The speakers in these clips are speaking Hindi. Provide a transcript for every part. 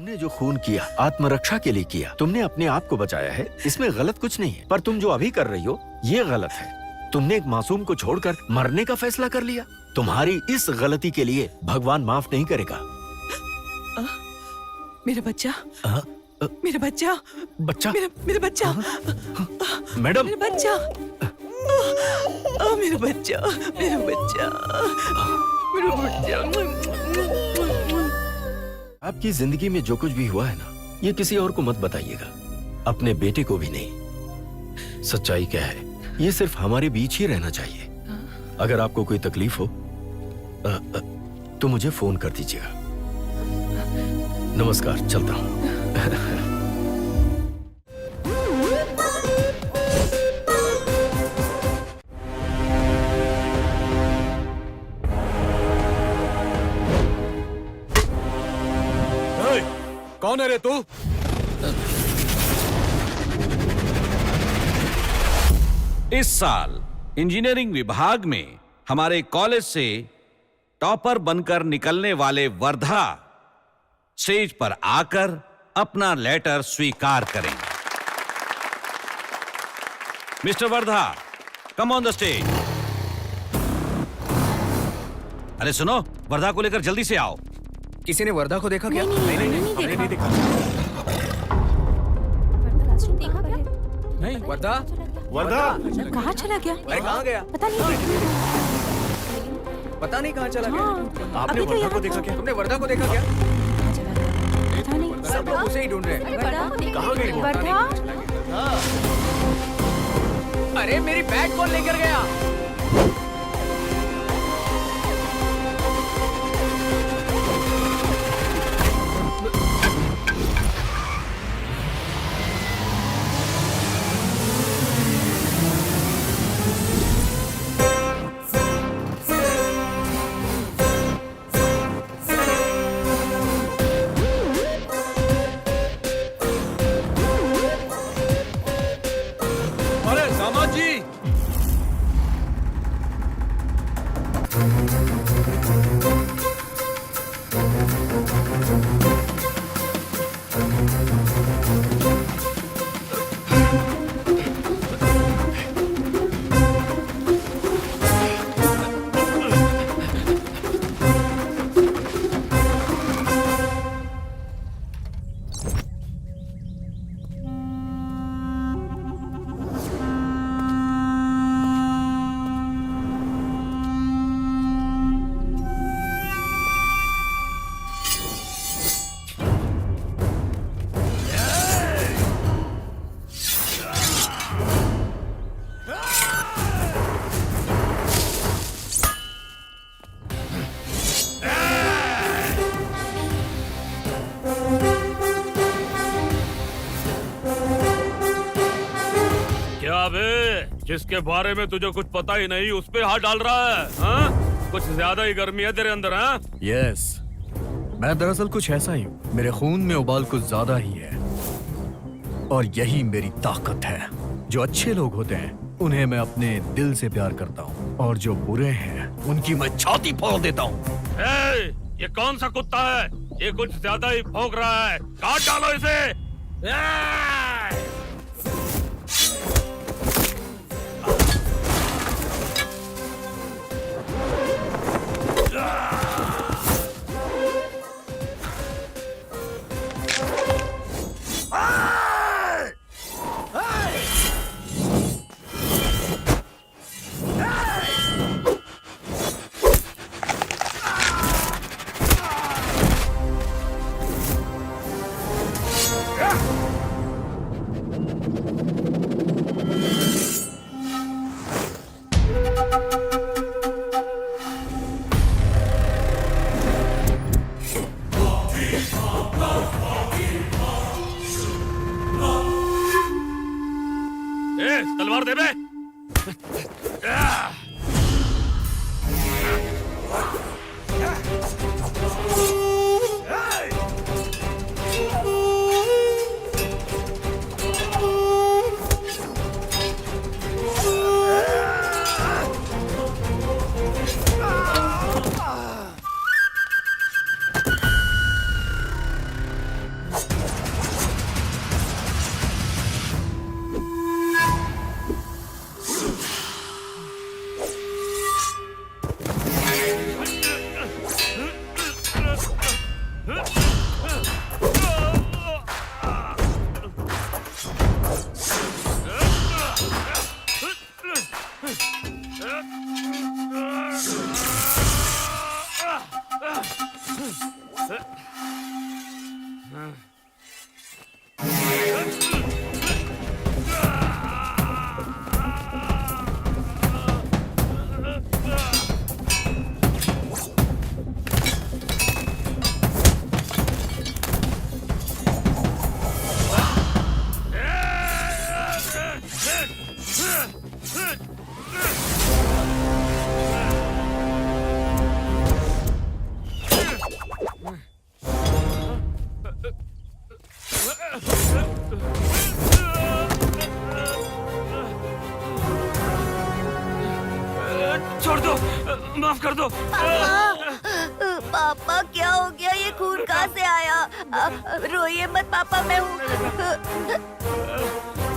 तुमने जो खून किया आत्मरक्षा के लिए किया, तुमने अपने आप को बचाया है, इसमें गलत कुछ नहीं है। पर तुम जो अभी कर रही हो ये गलत है। तुमने एक मासूम को छोड़कर मरने का फैसला कर लिया। तुम्हारी इस गलती के लिए भगवान माफ नहीं करेगा। मेरा बच्चा, मेरा बच्चा, बच्चा, मेरा बच्चा, मैडम, मेरा बच्चा, मेरा बच्चा, मेरा बच्चा, मेरा बच्चा। आपकी जिंदगी में जो कुछ भी हुआ है ना, ये किसी और को मत बताइएगा, अपने बेटे को भी नहीं। सच्चाई क्या है ये सिर्फ हमारे बीच ही रहना चाहिए। अगर आपको कोई तकलीफ हो तो मुझे फोन कर दीजिएगा। नमस्कार, चलता हूं। कौन है रे तू? इस साल इंजीनियरिंग विभाग में हमारे कॉलेज से टॉपर बनकर निकलने वाले वर्धा स्टेज पर आकर अपना लेटर स्वीकार करें। Mister Wardha, come on the stage. अरे सुनो, वर्धा को लेकर जल्दी से आओ। किसी ने वर्धा को देखा क्या? नहीं देखा। नहीं, वर्धा कहाँ चला गया? अरे कहाँ गया? पता नहीं कहाँ चला गया। आपने वर्धा को देखा क्या? तुमने वर्धा को देखा क्या? पता नहीं। सब लोग उसे ही ढूंढ रहे हैं। कहाँ गई? वर्धा? अरे मेरी बैग कौन लेकर गया? अरे दामाद जी, क्या बे, जिसके बारे में तुझे कुछ पता ही नहीं उस पे हाथ डाल रहा है? हाँ? कुछ ज्यादा ही गर्मी है तेरे अंदर। हाँ? यस, मैं दरअसल कुछ ऐसा ही हूँ। मेरे खून में उबाल कुछ ज्यादा ही है और यही मेरी ताकत है। जो अच्छे लोग होते हैं उन्हें मैं अपने दिल से प्यार करता हूँ और जो बुरे हैं उनकी मैं छाती फोड़ देता हूँ। ये कौन सा कुत्ता है? ये कुछ ज्यादा ही भौंक रहा है, काट डालो इसे। तलवार दे बे। छोड़ दो, माफ कर दो। पापा क्या हो गया? ये खून कहाँ से आया? रोइए मत पापा, मैं हूँ।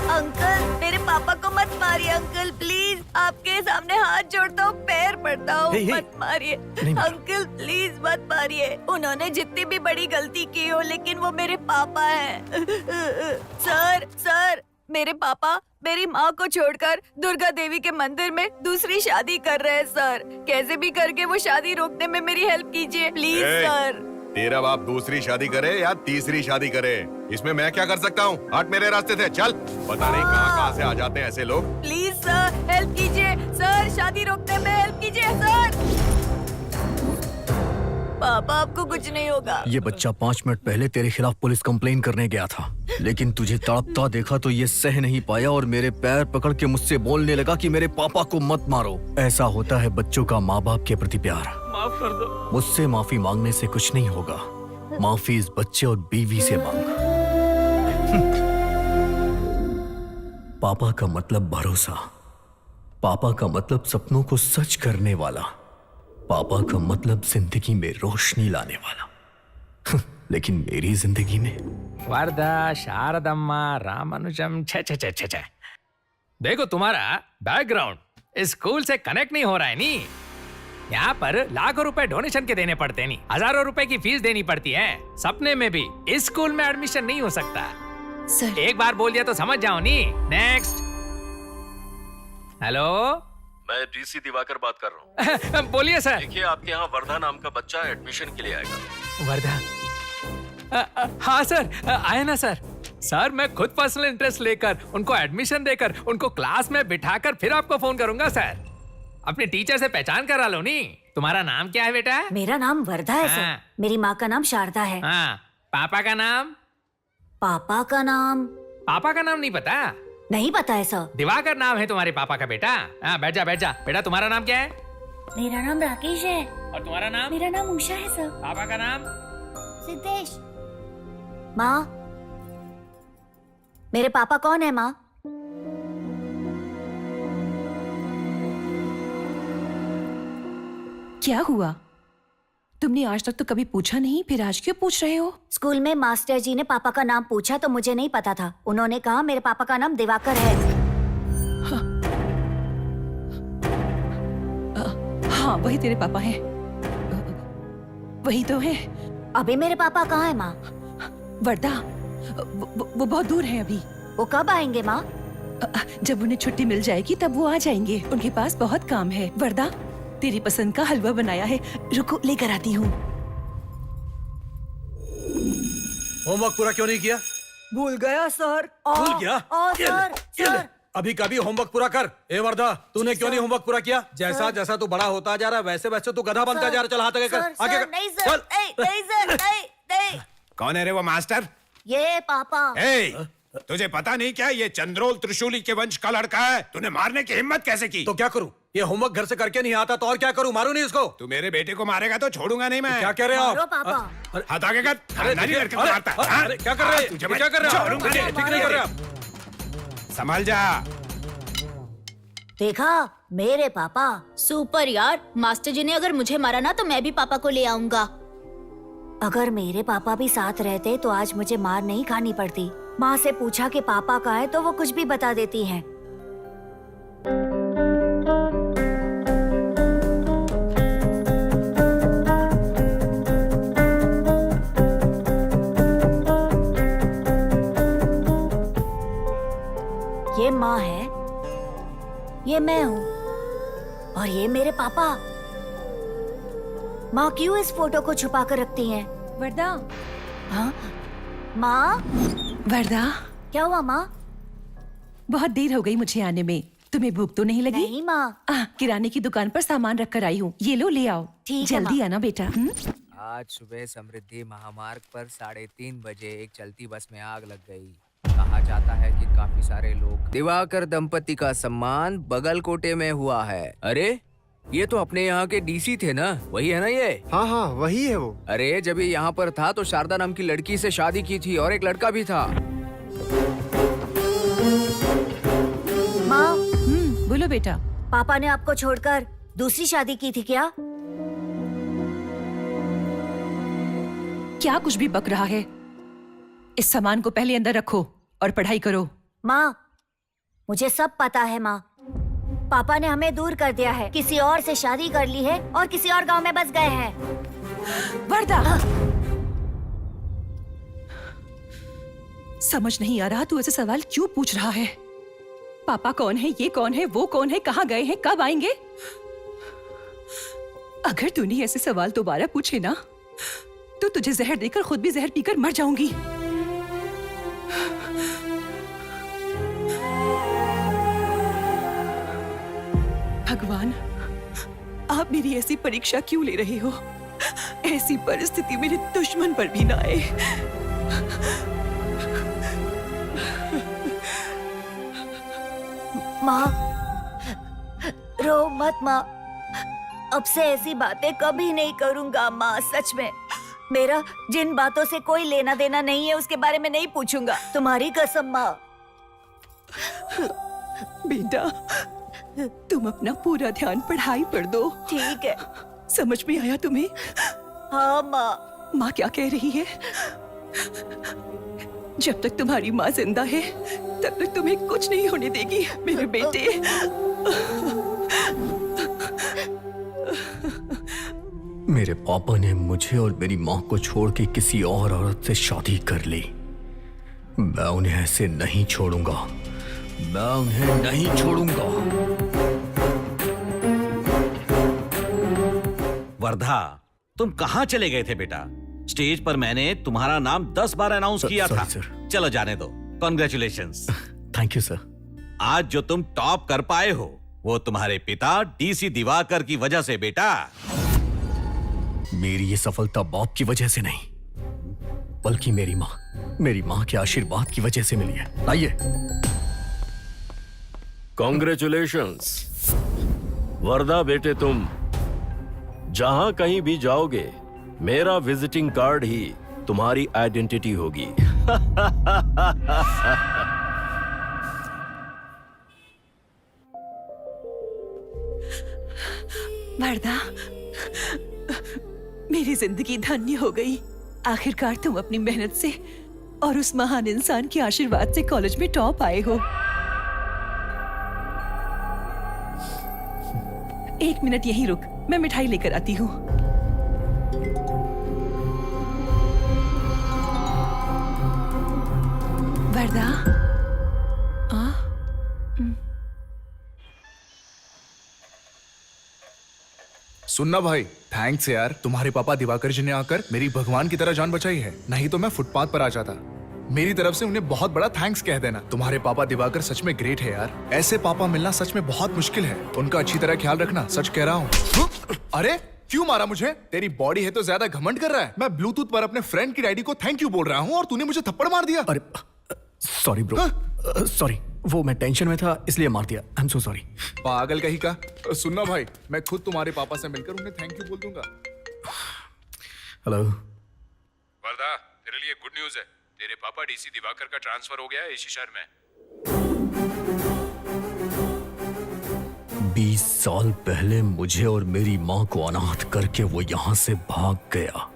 अंकल, मेरे पापा को मत मारिए अंकल, प्लीज। आपके सामने हाथ जोड़ता हूँ, पैर पड़ता हूँ, हे, हे। मत मारिए अंकल, प्लीज मत मारिए। उन्होंने जितनी भी बड़ी गलती की हो, लेकिन वो मेरे पापा हैं। सर, मेरे पापा मेरी माँ को छोड़कर दुर्गा देवी के मंदिर में दूसरी शादी कर रहे हैं सर। कैसे भी करके वो शादी रोकने में मेरी हेल्प कीजिए प्लीज सर। तेरा बाप दूसरी शादी करे या तीसरी शादी करे, इसमें मैं क्या कर सकता हूँ? हट मेरे रास्ते से, चल। पता नहीं कहाँ से आ जाते हैं ऐसे लोग। प्लीज सर, हेल्प कीजिए सर, शादी रोकने में हेल्प कीजिए सर। पापा आपको कुछ नहीं होगा। ये बच्चा 5 मिनट पहले तेरे खिलाफ पुलिस कंप्लेन करने गया था, लेकिन तुझे तड़पता देखा तो ये सह नहीं पाया और मेरे पैर पकड़ के मुझसे बोलने लगा कि मेरे पापा को मत मारो। ऐसा होता है बच्चों का माँ बाप के प्रति प्यार। माफ कर दो। मुझसे माफी मांगने से कुछ नहीं होगा, माफी इस बच्चे और बीवी से मांग। पापा का मतलब भरोसा, पापा का मतलब सपनों को सच करने वाला, पापा का मतलब जिंदगी में रोशनी लाने वाला। लेकिन मेरी जिंदगी में वरदा शारदम्मा रामानुजम छे छे छे छे छे। देखो तुम्हारा बैकग्राउंड स्कूल से कनेक्ट नहीं हो रहा है नी। यहाँ पर लाखों रुपए डोनेशन के देने पड़ते हैं नी, हजारों रुपए की फीस देनी पड़ती है। सपने में भी इस स्कूल में एडमिशन नहीं हो सकता सर, एक बार बोल दिया तो समझ जाओ नी। नेक्स्ट। हेलो मैं डीसी दिवाकर बात कर रहा हूँ। बोलिए सर। देखिए, आपके यहाँ वर्धा नाम का बच्चा एडमिशन के लिए आएगा। वर्धा? हाँ सर, आए ना सर। सर मैं खुद पर्सनल इंटरेस्ट लेकर उनको एडमिशन देकर उनको क्लास में बिठाकर फिर आपको फोन करूंगा सर। अपने टीचर से पहचान करा लो नी। तुम्हारा नाम क्या है बेटा? मेरा नाम वर्धा है हाँ। सर। मेरी माँ का नाम शारदा है। हाँ। पापा का नाम? पापा का नाम पापा का नाम नहीं पता? नहीं पता है सर। दिवाकर नाम है तुम्हारे पापा का बेटा। हाँ बैठ जा बैठ जा। बेटा तुम्हारा नाम क्या है? मेरा नाम राकेश है। और तुम्हारा नाम? मेरा नाम उषा है सर। पापा का नाम? सिद्धेश। माँ, मेरे पापा कौन है माँ? क्या हुआ? तुमने आज तक तो कभी पूछा नहीं, फिर आज क्यों पूछ रहे हो? स्कूल में मास्टर जी ने पापा का नाम पूछा तो मुझे नहीं पता था। उन्होंने कहा मेरे पापा का नाम दिवाकर है। हाँ, वही तेरे पापा हैं। वही तो है। अभी मेरे पापा कहाँ है माँ? वर्धा, वो बहुत दूर है अभी। वो कब आएंगे माँ? जब उन्हें छुट्टी मिल जाएगी तब वो आ जाएंगे। उनके पास बहुत काम है। वर्धा, तेरी पसंद का हलवा बनाया है, रुको लेकर आती हूँ। होमवर्क पूरा क्यों नहीं किया? भूल गया सर। भूल गया? सर। अभी कभी होमवर्क पूरा कर। ए वर्धा, तूने क्यों नहीं होमवर्क पूरा किया? जैसा जैसा तू बड़ा होता जा रहा है वैसे वैसे तू गधा बनता जा रहा है। चल हाथ आगे कर, आगे कर। नहीं सर, नहीं सर, नहीं। कौन है रे वो मास्टर? ये पापा। ए, तुझे पता नहीं क्या ये चंद्रोल त्रिशूली के वंश का लड़का है? तूने मारने की हिम्मत कैसे की? तो क्या करूं? ये होमवर्क घर से करके नहीं आता तो और क्या करूं? मारूं नहीं इसको? तू मेरे बेटे को मारेगा तो छोड़ूंगा नहीं मैं। क्या कह रहे हो मारो आप? पापा। हाथ आगे कर। खानदानी लड़के को मारता है। हाँ? अरे क्या कर रहे हैं? तुझे क्या कर रहे हैं? छोड़ूंगा नहीं। ठीक नहीं कर रहे आप। संभल जा। देखा मेरे पापा। सुपर यार, मास्टर जी ने अगर मुझे मारा ना तो मैं भी पापा को ले आऊंगा। अगर मेरे पापा भी साथ रहते तो आज मुझे मार नहीं खानी पड़ती। माँ से पूछा कि पापा कहाँ है तो वो कुछ भी बता देती हैं। ये माँ है, ये मैं हूँ और ये मेरे पापा। माँ क्यों इस फोटो को छुपा कर रखती हैं? वर्धा, हाँ? माँ, वर्दा, क्या हुआ माँ? बहुत देर हो गई मुझे आने में। तुम्हें भूख तो नहीं लगी? नहीं माँ। किराने की दुकान पर सामान रख कर आई हूँ, ये लो, ले आओ। ठीक है, जल्दी माँ। आना बेटा। आज सुबह समृद्धि महामार्ग पर 3:30 बजे एक चलती बस में आग लग गई। कहा जाता है कि काफी सारे लोग। दिवाकर दंपति का सम्मान बगल कोटे में हुआ है। अरे ये तो अपने यहाँ के डीसी थे ना, वही है ना ये? हाँ हाँ वही है वो। अरे जब ये यहाँ पर था तो शारदा नाम की लड़की से शादी की थी और एक लड़का भी था। माँ, बोलो बेटा। पापा ने आपको छोड़कर दूसरी शादी की थी क्या? क्या कुछ भी बक रहा है? इस सामान को पहले अंदर रखो और पढ़ाई करो। माँ, मुझे सब पता है माँ। पापा ने हमें दूर कर दिया है, किसी और से शादी कर ली है और किसी और गांव में बस गए हैं। वर्दा, समझ नहीं आ रहा तू ऐसे सवाल क्यों पूछ रहा है? पापा कौन है, ये कौन है, वो कौन है, कहाँ गए हैं, कब आएंगे? अगर तूने ऐसे सवाल दोबारा पूछे ना तो तुझे जहर देकर खुद भी जहर पीकर मर जाऊंगी। भगवान, आप मेरी ऐसी परीक्षा क्यों ले रहे हो? ऐसी परिस्थिति मेरे दुश्मन पर भी ना आए। माँ, रो मत माँ। अब से ऐसी बातें कभी नहीं करूंगा माँ, सच में। मेरा जिन बातों से कोई लेना देना नहीं है उसके बारे में नहीं पूछूंगा, तुम्हारी कसम माँ। बेटा, तुम अपना पूरा ध्यान पढ़ाई पर दो। ठीक है। समझ में आया तुम्हें? हाँ माँ। माँ क्या कह रही है? जब तक तुम्हारी माँ जिंदा है तब तक तुम्हें कुछ नहीं होने देगी मेरे बेटे। मेरे पापा ने मुझे और मेरी माँ को छोड़ के किसी और औरत से शादी कर ली। मैं उन्हें ऐसे नहीं छोड़ूंगा, मैं उन्हें नहीं छोड़ूंगा। वर्धा, तुम कहाँ चले गए थे बेटा? स्टेज पर मैंने तुम्हारा नाम 10 बार अनाउंस किया था। सर। चलो जाने दो। कॉन्ग्रेचुलेशंस। Thank you sir. आज जो तुम टॉप कर पाए हो वो तुम्हारे पिता डीसी दिवाकर की वजह से बेटा। मेरी ये सफलता बाप की वजह से नहीं बल्कि मेरी माँ के आशीर्वाद की वजह से मिली है। आइए। कॉन्ग्रेचुलेशंस वर्दा बेटे, तुम जहां कहीं भी जाओगे मेरा विजिटिंग कार्ड ही तुम्हारी आइडेंटिटी होगी। वर्दा, मेरी जिंदगी धन्य हो गई। आखिरकार तुम अपनी मेहनत से और उस महान इंसान के आशीर्वाद से कॉलेज में टॉप आए हो। एक मिनट यहीं रुक, मैं मिठाई लेकर आती हूँ। वर्दा, सुनना भाई, थैंक्स यार। तुम्हारे पापा दिवाकर जी ने आकर मेरी भगवान की तरह जान बचाई है, नहीं तो मैं फुटपाथ पर आ जाता। मेरी तरफ से उन्हें बहुत बड़ा थैंक्स कह देना। तुम्हारे पापा दिवाकर सच में ग्रेट है यार। ऐसे पापा मिलना सच में बहुत मुश्किल है। उनका अच्छी तरह ख्याल रखना, सच कह रहा हूँ। अरे क्यों मारा मुझे? तेरी बॉडी है तो ज्यादा घमंड कर रहा है। मैं ब्लूटूथ पर अपने फ्रेंड की डैडी को थैंक यू बोल रहा हूँ और तूने मुझे थप्पड़ मार दिया। अरे सॉरी ब्रो, सॉरी, वो मैं टेंशन में था इसलिए मार दिया। I am so sorry. पागल कहीं का। सुनना भाई, मैं खुद तुम्हारे पापा से मिलकर उन्हें थैंक यू बोल दूंगा। हेलो वर्दा, तेरे लिए गुड न्यूज़ है। तेरे पापा डीसी दिवाकर का ट्रांसफर हो गया है इसी शहर में। 20 साल पहले मुझे और मेरी माँ को अनाथ करके वो यहाँ से भाग गया।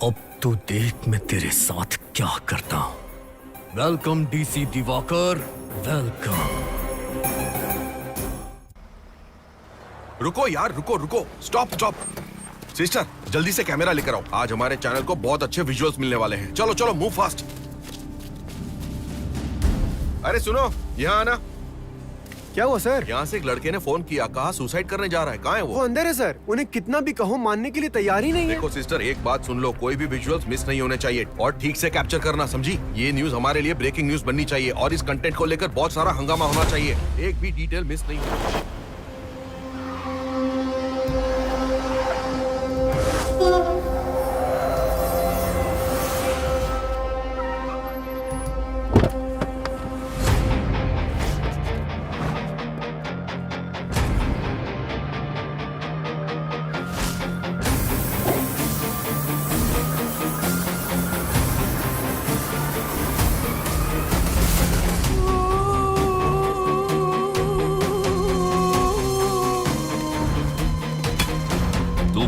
अब तू देख मैं तेरे साथ क्या करता हूँ। Welcome DC Diwakar, welcome. रुको यार, रुको रुको, स्टॉप स्टॉप। सिस्टर, जल्दी से कैमरा लेकर आओ। आज हमारे चैनल को बहुत अच्छे विजुअल्स मिलने वाले हैं। चलो चलो, मूव फास्ट। अरे सुनो, यहाँ आना। क्या हुआ सर? यहाँ से एक लड़के ने फोन किया, कहा सुसाइड करने जा रहा है। कहाँ है वो? अंदर है सर। उन्हें कितना भी कहो मानने के लिए तैयार ही नहीं है। देखो सिस्टर, एक बात सुन लो, कोई भी विजुअल्स मिस नहीं होने चाहिए और ठीक से कैप्चर करना, समझी? ये न्यूज हमारे लिए ब्रेकिंग न्यूज बननी चाहिए और इस कंटेंट को लेकर बहुत सारा हंगामा होना चाहिए। एक भी डिटेल मिस नहीं होनी चाहिए।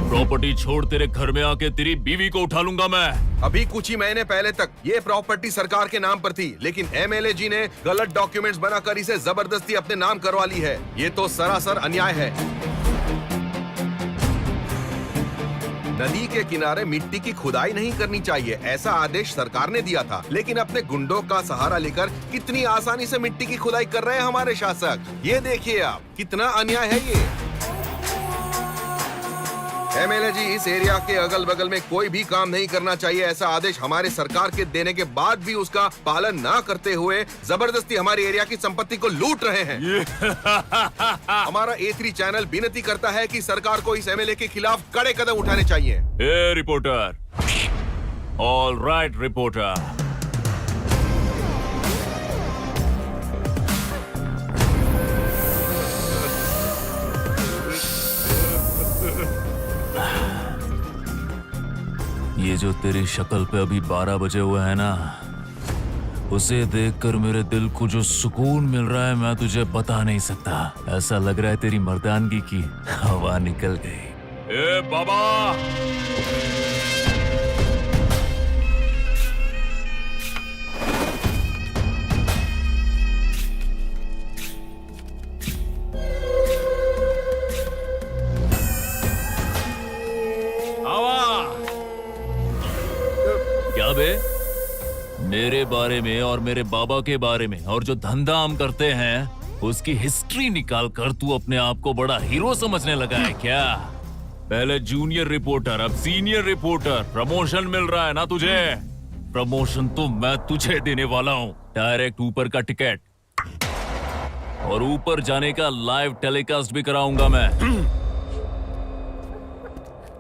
प्रॉपर्टी छोड़ तेरे घर में आके तेरी बीवी को उठा लूंगा मैं। अभी कुछ ही महीने पहले तक ये प्रॉपर्टी सरकार के नाम पर थी, लेकिन एमएलए जी ने गलत डॉक्यूमेंट्स बनाकर इसे जबरदस्ती अपने नाम करवा ली है। ये तो सरासर अन्याय है। नदी के किनारे मिट्टी की खुदाई नहीं करनी चाहिए, ऐसा आदेश सरकार ने दिया था, लेकिन अपने गुंडों का सहारा लेकर कितनी आसानी से मिट्टी की खुदाई कर रहे हैं हमारे शासक। ये देखिए आप, कितना अन्याय है ये। एमएलए जी, इस एरिया के अगल बगल में कोई भी काम नहीं करना चाहिए, ऐसा आदेश हमारे सरकार के देने के बाद भी उसका पालन ना करते हुए जबरदस्ती हमारे एरिया की संपत्ति को लूट रहे हैं। हमारा A3 चैनल विनती करता है कि सरकार को इस एमएलए के खिलाफ कड़े कदम उठाने चाहिए। ए रिपोर्टर, ऑल राइट रिपोर्टर। ये जो तेरी शक्ल पे अभी 12 बजे हुए है ना, उसे देखकर मेरे दिल को जो सुकून मिल रहा है मैं तुझे बता नहीं सकता। ऐसा लग रहा है तेरी मर्दानगी की हवा निकल गई। ए बाबा, क्या बे? मेरे बारे में और मेरे बाबा के बारे में और जो धंधा हम करते हैं उसकी हिस्ट्री निकाल कर तू अपने आप को बड़ा हीरो समझने लगा है क्या? पहले जूनियर रिपोर्टर, अब सीनियर रिपोर्टर। प्रमोशन मिल रहा है ना तुझे? प्रमोशन तो मैं तुझे देने वाला हूँ। डायरेक्ट ऊपर का टिकट और ऊपर जाने का लाइव टेलीकास्ट भी कराऊंगा मैं।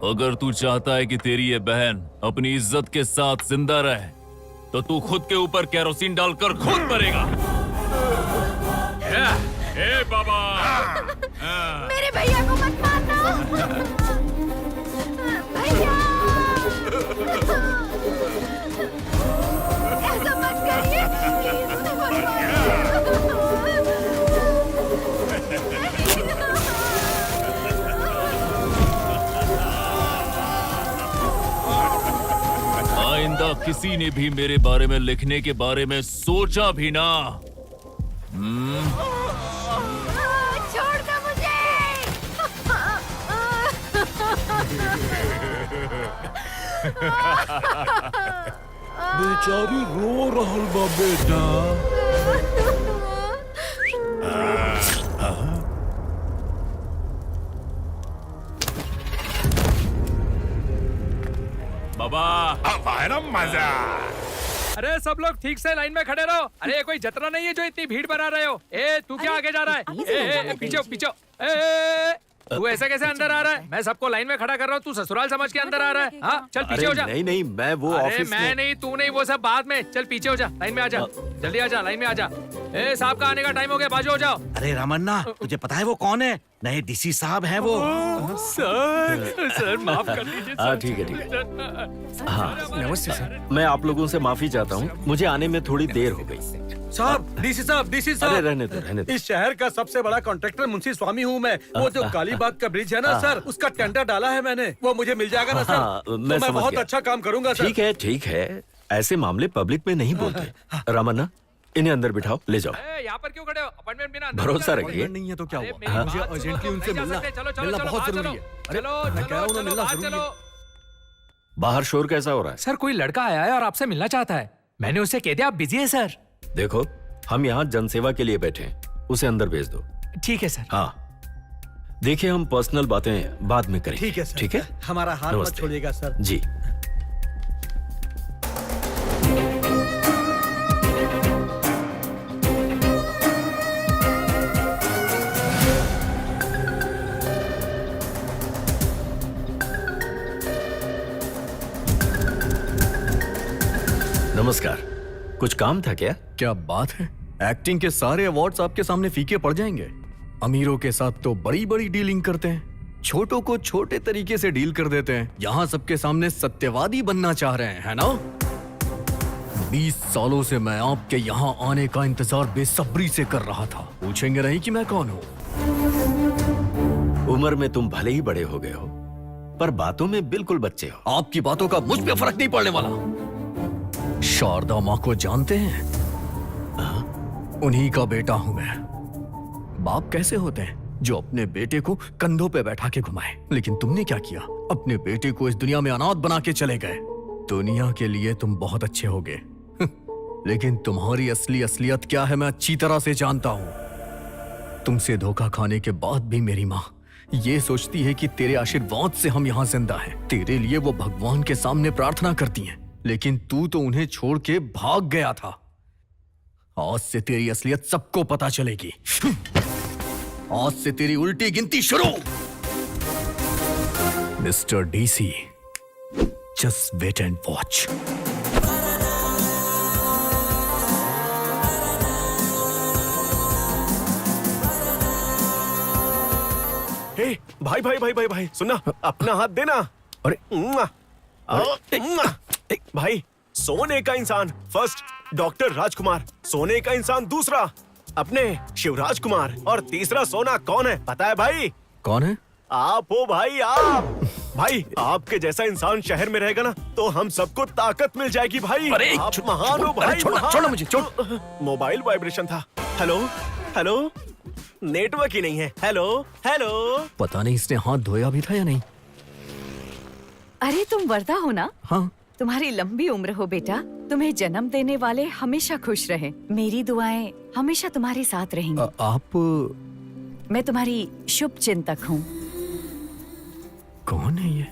अगर तू चाहता है कि तेरी ये बहन अपनी इज्जत के साथ जिंदा रहे तो तू खुद के ऊपर केरोसिन डालकर खुद मरेगा। ए बाबा, मेरे भैया को मत मारना। भैया, ऐसा मत करिए। आइंदा किसी ने भी मेरे बारे में लिखने के बारे में सोचा भी ना। छोड़ दो मुझे। बेचारी रो रहल बा बेटा। बाबा, है ना मजा। अरे सब लोग ठीक से लाइन में खड़े रहो। अरे ये कोई जतरा नहीं है जो इतनी भीड़ बना रहे हो। ए तू क्या आगे जा रहा है? ए पीछे पीछे। तू ऐसे कैसे अंदर आ रहा है? मैं सबको लाइन में खड़ा कर रहा हूँ, तू ससुराल समझ के अंदर आ रहा है? हाँ चल पीछे हो जा। नहीं नहीं, मैं वो अरे ऑफिस मैं नहीं, तू नहीं, वो सब बाद में। चल पीछे हो जा, लाइन में आ जा, जल्दी आ जा, लाइन में आ जा। ए साहब का आने का टाइम हो गया, बाजू हो जाओ। अरे रामन्ना, तुझे पता है वो कौन है? नए डीसी साहब हैं वो। सर माफ कर दीजिए। हाँ ठीक है ठीक है। हाँ नमस्ते सर। मैं आप लोगों से माफी चाहता हूँ, मुझे आने में थोड़ी देर हो गई। साहब, डीसी साहब, डीसी अरे साहब। रहने दो रहने दो। इस शहर का सबसे बड़ा कॉन्ट्रैक्टर मुंशी स्वामी हूँ मैं। वो जो कालीबाग का ब्रिज है ना सर, उसका टेंडर डाला है मैंने। वो मुझे मिल जाएगा ना सर? हाँ, तो मैं समझ बहुत गया। अच्छा काम करूंगा सर। ठीक है, ऐसे मामले पब्लिक में नहीं बोलते। रामन्ना, इन्हें अंदर बिठाओ, ले जाओ। यहाँ पर क्यों खड़े हो? अपॉइंटमेंट बिना अंदर भरोसा नहीं रखिए। नहीं है तो क्या अरे हुआ? मेरी मुझे बात अर्जेंटली सुनो, उनसे नहीं जा मिलना सकते। चलो, चलो, मिलना चलो, बहुत बाहर जरूरी चलो। है। अरे चलो, मैं कह रहा हूँ ना, चलो, मिलना बाहर जरूरी चलो। है। बाहर शोर कैसा हो रहा है? सर कोई लड़का आया है और आपसे मिलना चाहता है। मैंने उससे कह दिया आप बिजी है सर। देखो, हम यहाँ जनसेवा के लिए बैठे हैं, उसे अंदर भेज दो। ठीक है सर। हाँ, देखिए हम पर्सनल बातें बाद में करेंगे। ठीक है सर। ठीक है, हमारा हाथ मत नमस्ते। छोड़िएगा सर। जी। नमस्कार, कुछ काम था क्या? क्या बात है, एक्टिंग के सारे अवार्ड्स आपके सामने फीके पड़ जाएंगे। अमीरों के साथ तो बड़ी बड़ी डीलिंग करते हैं, छोटों को छोटे तरीके से डील कर देते हैं। यहाँ सबके सामने सत्यवादी बनना चाह रहे हैं, है ना? 20 सालों से मैं आपके यहाँ आने का इंतजार बेसब्री से कर रहा था। पूछेंगे नहीं कि मैं कौन हूँ? उम्र में तुम भले ही बड़े हो गए हो, पर बातों में बिल्कुल बच्चे हो। आपकी बातों का मुझ पे फर्क नहीं पड़ने वाला। शारदा माँ को जानते हैं? उन्हीं का बेटा हूं मैं। बाप कैसे होते हैं जो अपने बेटे को कंधों पे बैठा के घुमाए, लेकिन तुमने क्या किया? अपने बेटे को इस दुनिया में अनाथ बना के चले गए। दुनिया के लिए तुम बहुत अच्छे होगे लेकिन तुम्हारी असली असलियत क्या है मैं अच्छी तरह से जानता हूं। तुमसे धोखा खाने के बाद भी मेरी माँ ये सोचती है कि तेरे आशीर्वाद से हम यहाँ जिंदा हैं। तेरे लिए वो भगवान के सामने प्रार्थना करती हैं, लेकिन तू तो उन्हें छोड़ के भाग गया था। आज से तेरी असलियत सबको पता चलेगी। आज से तेरी उल्टी गिनती शुरू। Mister DC, just wait and watch. हे भाई भाई भाई भाई भाई सुनना, अपना हाथ देना। अरे भाई, सोने का इंसान फर्स्ट डॉक्टर राजकुमार, सोने का इंसान दूसरा अपने शिवराज कुमार, और तीसरा सोना कौन है पता है भाई? कौन है? आप हो भाई, आप। भाई आपके जैसा इंसान शहर में रहेगा ना तो हम सबको ताकत मिल जाएगी भाई। अरे आप महान हो भाई, छोड़ो मुझे, छोड़। मोबाइल वाइब्रेशन था। हेलो हेलो, नेटवर्क ही नहीं है। Hello hello. पता नहीं इसने हाथ धोया भी था या नहीं। अरे तुम वर्दा हो ना? हाँ। तुम्हारी लंबी उम्र हो बेटा। तुम्हें जन्म देने वाले हमेशा खुश रहे। मेरी दुआएं हमेशा तुम्हारे साथ रहेंगी। आप मैं तुम्हारी शुभ चिंतक हूँ। कौन है ये?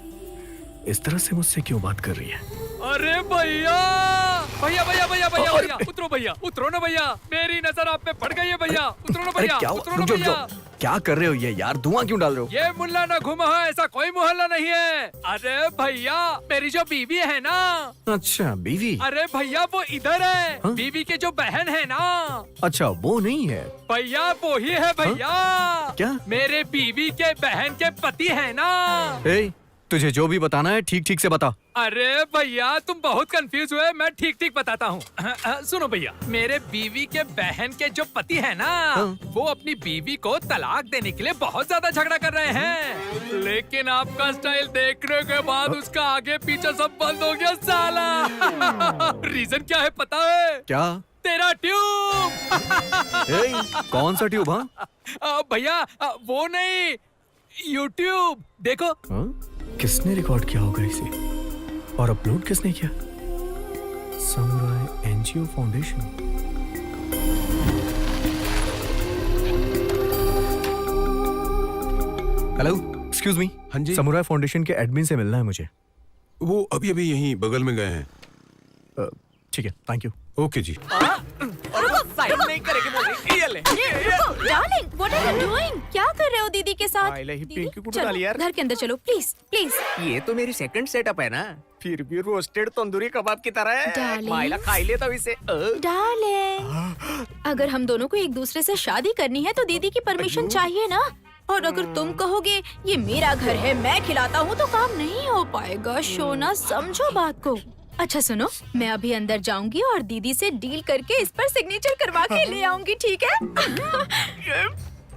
इस तरह से मुझसे क्यों बात कर रही है? अरे भैया भैया भैया भैया भैया भैया उतरो भैया, उतरो ना भैया, मेरी नजर आप पे पड़ गई है भैया। उतरो ना भैया, उतरो ना भैया। क्या कर रहे हो ये यार? धुआं क्यों डाल रहे हो? ये मुल्ला ना घुमा है, ऐसा कोई मोहल्ला नहीं है। अरे भैया, मेरी जो बीवी है ना। अच्छा, बीवी? अरे भैया वो इधर है। हाँ? बीवी के जो बहन है ना। अच्छा, वो नहीं है भैया, वो ही है भैया। क्या? मेरे बीवी के बहन के पति है ना। तुझे जो भी बताना है ठीक ठीक से बता। अरे भैया तुम बहुत कंफ्यूज हुए, मैं ठीक ठीक बताता हूँ। सुनो भैया, मेरे बीवी के बहन के जो पति है ना, वो अपनी बीवी को तलाक देने के लिए बहुत ज्यादा झगड़ा कर रहे हैं, लेकिन आपका स्टाइल देखने के बाद उसका आगे पीछे सब बंद हो गया साला। रीजन क्या है पता है? क्या? तेरा ट्यूब। कौन सा ट्यूब? हाँ भैया वो नहीं, यूट्यूब देखो। किसने रिकॉर्ड किया होगा इसे और अपलोड किसने किया? Samurai NGO foundation. Hello, excuse me. हाँ जी। समुराई फाउंडेशन के एडमिन से मिलना है मुझे। वो अभी अभी यहीं बगल में गए हैं। ठीक है, थैंक यू। ओके जी। साइड नहीं करेगी बोल रही। ये ले। Darling, what are you doing? क्या कर रहे हो दीदी के साथ? यार घर के अंदर चलो प्लीज प्लीज। ये तो मेरी सेकंड सेटअप है ना, फिर भी रोस्टेड तंदूरी कबाब की तरह है। Darling. माइला खा लेता इसे। डार्लिंग, अगर हम दोनों को एक दूसरे से शादी करनी है तो दीदी की परमिशन चाहिए ना। और अगर तुम कहोगे ये मेरा घर है मैं खिलाता हूँ तो काम नहीं हो पाएगा। शोना, समझो बात को। अच्छा सुनो, मैं अभी अंदर जाऊंगी और दीदी से डील करके इस पर सिग्नेचर करवा के ले आऊंगी, ठीक है?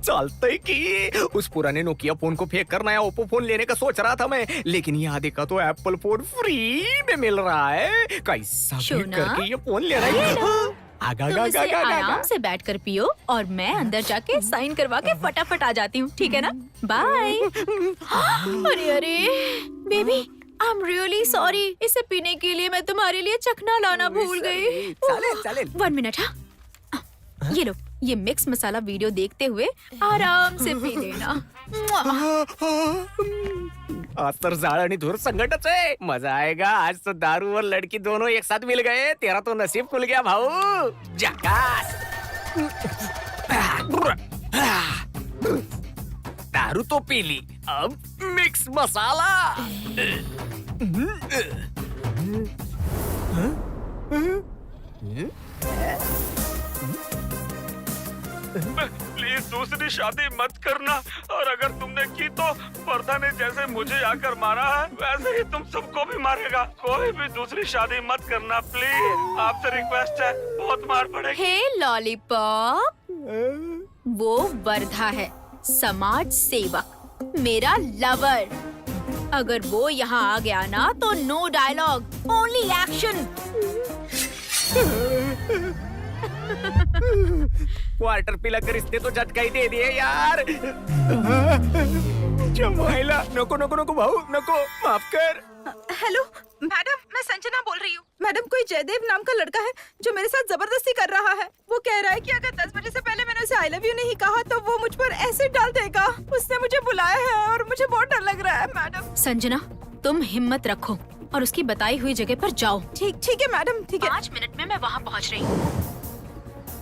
चलते कि उस पुराने नोकिया फोन को फेंक कर नया ओप्पो फोन लेने का सोच रहा था मैं, लेकिन यहाँ देखा तो एप्पल फोन फ्री में मिल रहा है। कैसा भी करके ये फोन ले रहा है। तुम इसे आराम से बैठ कर पियो और मैं अंदर जाके साइन करवा के फटाफट आ जाती हूँ, ठीक है ना? बाय। अरे अरे baby, I am really sorry. इसे पीने के लिए मैं तुम्हारे लिए चखना लाना भूल गई। चले चले। 1 मिनट। हाँ, ये लो ये मिक्स मसाला वीडियो देखते हुए आराम से पी लेना। आज तर जाळ आणि धूर संकटच आहे। मजा आएगा। आज तो दारू और लड़की दोनों एक साथ मिल गए। तेरा तो नसीब खुल गया भाऊ। जकास। दारू तो पी ली, अब मिक्स मसाला। प्लीज दूसरी शादी मत करना, और अगर तुमने की तो वर्धा ने जैसे मुझे आकर मारा है वैसे ही तुम सबको भी मारेगा। कोई भी दूसरी शादी मत करना प्लीज, आपसे रिक्वेस्ट है, बहुत मार पड़ेगी। हे लॉलीपॉप, वो वर्धा है, समाज सेवक, मेरा लवर। अगर वो यहाँ आ गया ना तो no dialogue, only action. Water पिला कर इसने तो झटका ही दे दिए यार। जमाइला, नको नको नको भाऊ, नको, माफ कर। हेलो मैडम, मैं संजना बोल रही हूँ। मैडम, कोई जयदेव नाम का लड़का है जो मेरे साथ जबरदस्ती कर रहा है। वो कह रहा है कि अगर 10 बजे से पहले मैंने उसे आई लव यू नहीं कहा तो वो मुझ पर एसिड डाल देगा। उसने मुझे बुलाया है और मुझे बहुत डर लग रहा है मैडम। संजना, तुम हिम्मत रखो और उसकी बताई हुई जगह पर जाओ। ठीक है मैडम, ठीक है। 5 मिनट में मैं वहाँ पहुँच रही हूँ।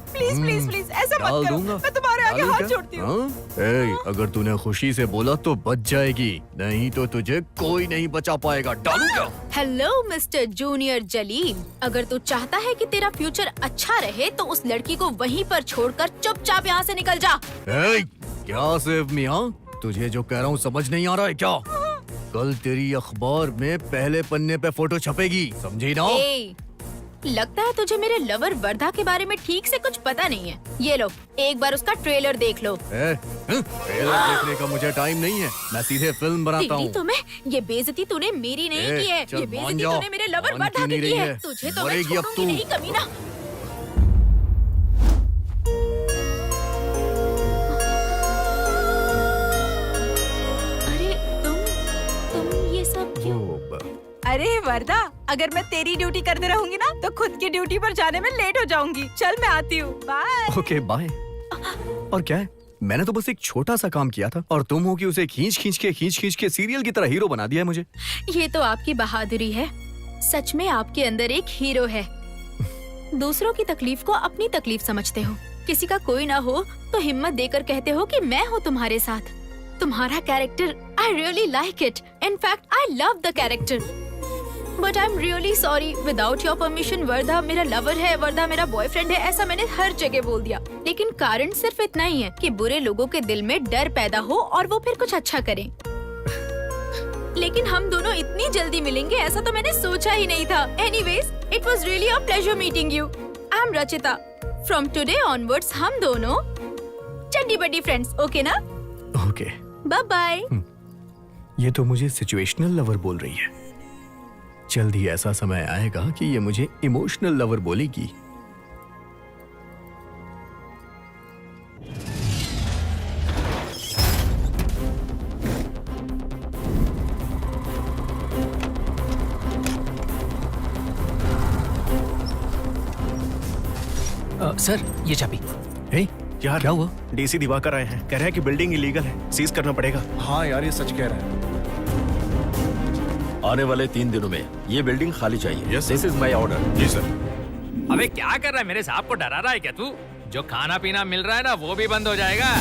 प्लीज प्लीज प्लीज ऐसा मत करो, मैं तुम्हारे आगे हाथ जोड़ती हूँ। अगर तूने खुशी से बोला तो बच जाएगी, नहीं तो तुझे कोई नहीं बचा पाएगा। डालूंगा। हेलो मिस्टर जूनियर जलील, अगर तू चाहता है कि तेरा फ्यूचर अच्छा रहे तो उस लड़की को वहीं पर छोड़कर चुपचाप यहाँ से निकल जा। क्या सिर्फ मियाँ, तुझे जो कह रहा हूँ समझ नहीं आ रहा है क्या? कल तेरी अखबार में पहले पन्ने पे फोटो छपेगी, समझी ना? लगता है तुझे मेरे लवर वर्धा के बारे में ठीक से कुछ पता नहीं है। ये लो, एक बार उसका ट्रेलर देख लो। ट्रेलर देखने का मुझे टाइम नहीं है, मैं सीधे फिल्म बनाता हूँ। तुम्हें ये बेइज्जती तूने मेरी नहीं की है, ये बेइज्जती तूने मेरे लवर वर्धा की है। तुझे तो मैं छोड़ूंगी नहीं कमीना। अरे तुम ये सब क्यों? अरे वर्धा, अगर मैं तेरी ड्यूटी करते रहूंगी ना तो खुद की ड्यूटी पर जाने में लेट हो जाऊंगी। चल मैं आती हूँ, बाय। Okay bye. और क्या है, मैंने तो बस एक छोटा सा काम किया था और तुम हो कि उसे खींच खींच के सीरियल की तरह हीरो बना दिया है मुझे। ये तो आपकी बहादुरी है, सच में आपके अंदर एक हीरो है। दूसरों की तकलीफ को अपनी तकलीफ समझते हो, किसी का कोई ना हो तो हिम्मत देकर कहते हो कि मैं हूँ तुम्हारे साथ। तुम्हारा character I really like it, in fact I love the character. But I am really sorry, without your permission Wardha मेरा लवर है, वर्धा मेरा बॉयफ्रेंड है, ऐसा मैंने हर जगह बोल दिया। लेकिन कारण सिर्फ इतना ही है कि बुरे लोगों के दिल में डर पैदा हो और वो फिर कुछ अच्छा करें। लेकिन हम दोनों इतनी जल्दी मिलेंगे ऐसा तो मैंने सोचा ही नहीं था। Anyways, it was really a pleasure meeting you. I am Rachita. From today onwards हम दोनों चड्डी बड्डी फ्रेंड्स, ओके ना? Okay, bye bye. ये तो मुझे सिचुएशनल लवर बोल रही है। जल्द ही ऐसा समय आएगा कि ये मुझे इमोशनल लवर बोलेगी। सर, ये चाबी। यार क्या हुआ? डीसी दिवाकर आए हैं, कह रहे हैं कि बिल्डिंग इलीगल है, सीज करना पड़ेगा। हाँ यार, ये सच कह रहा है। आने वाले 3 दिनों में ये बिल्डिंग खाली चाहिए। This is my order. जी सर। अबे क्या कर रहा है, मेरे साहब को डरा रहा है क्या तू? जो खाना पीना मिल रहा है ना वो भी बंद हो जाएगा।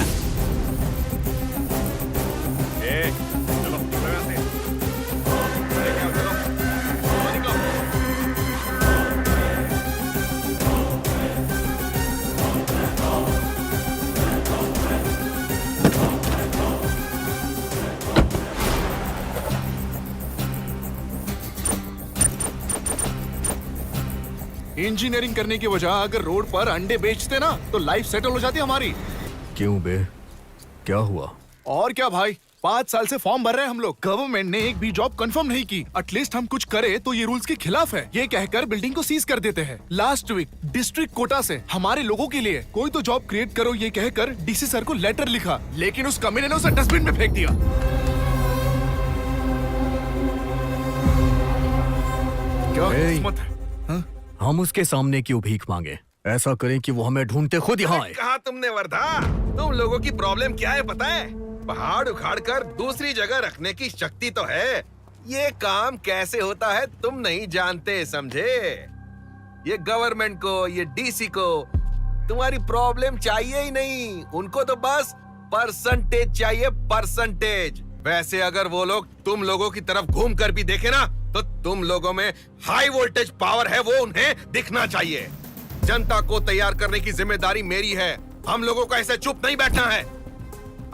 इंजीनियरिंग करने की वजह अगर रोड पर अंडे बेचते ना तो लाइफ सेटल हो जाती हमारी। क्यों बे, क्या हुआ? और क्या भाई, 5 साल से फॉर्म भर रहे हैं हम लोग, गवर्नमेंट ने एक भी जॉब कंफर्म नहीं की। एटलीस्ट हम कुछ करे तो ये रूल्स के खिलाफ है, ये कहकर बिल्डिंग को सीज कर देते हैं। लास्ट वीक डिस्ट्रिक्ट कोटा से हमारे लोगों के लिए कोई तो जॉब क्रिएट करो ये कहकर डीसी सर को लेटर लिखा, लेकिन उस कमीने ने उसे डस्टबिन में फेंक दिया। क्या किस्मत है। हम उसके सामने क्यों भीख मांगे? ऐसा करें कि वो हमें ढूंढते खुद यहाँ आए। कहा तुमने वर्धा? तुम लोगों की प्रॉब्लम क्या है पता है? पहाड़ उखाड़ कर दूसरी जगह रखने की शक्ति तो है, ये काम कैसे होता है तुम नहीं जानते, समझे? ये गवर्नमेंट को, ये डीसी को तुम्हारी प्रॉब्लम चाहिए ही नहीं, उनको तो बस परसेंटेज चाहिए, परसेंटेज। वैसे अगर वो लोग तुम लोगों की तरफ घूम कर भी देखे ना, तो तुम लोगों में हाई वोल्टेज पावर है, वो उन्हें दिखना चाहिए। जनता को तैयार करने की जिम्मेदारी मेरी है, हम लोगों को ऐसे चुप नहीं बैठना है।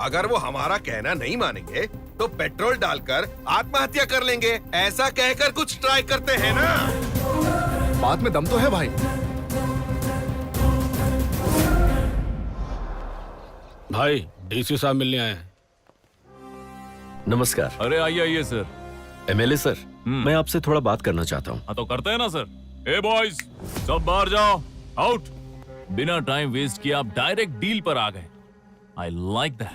अगर वो हमारा कहना नहीं मानेंगे तो पेट्रोल डालकर आत्महत्या कर लेंगे, ऐसा कहकर कुछ ट्राई करते हैं ना। बात में दम तो है भाई। भाई डीसी साहब मिलने आए हैं। नमस्कार। अरे आइए आइए सर। एमएलए सर, मैं आपसे थोड़ा बात करना चाहता हूँ। हाँ तो करते हैं ना सर। ए बॉयज, सब बाहर जाओ, आउट। बिना टाइम वेस्ट किए आप डायरेक्ट डील पर आ गए। I like that.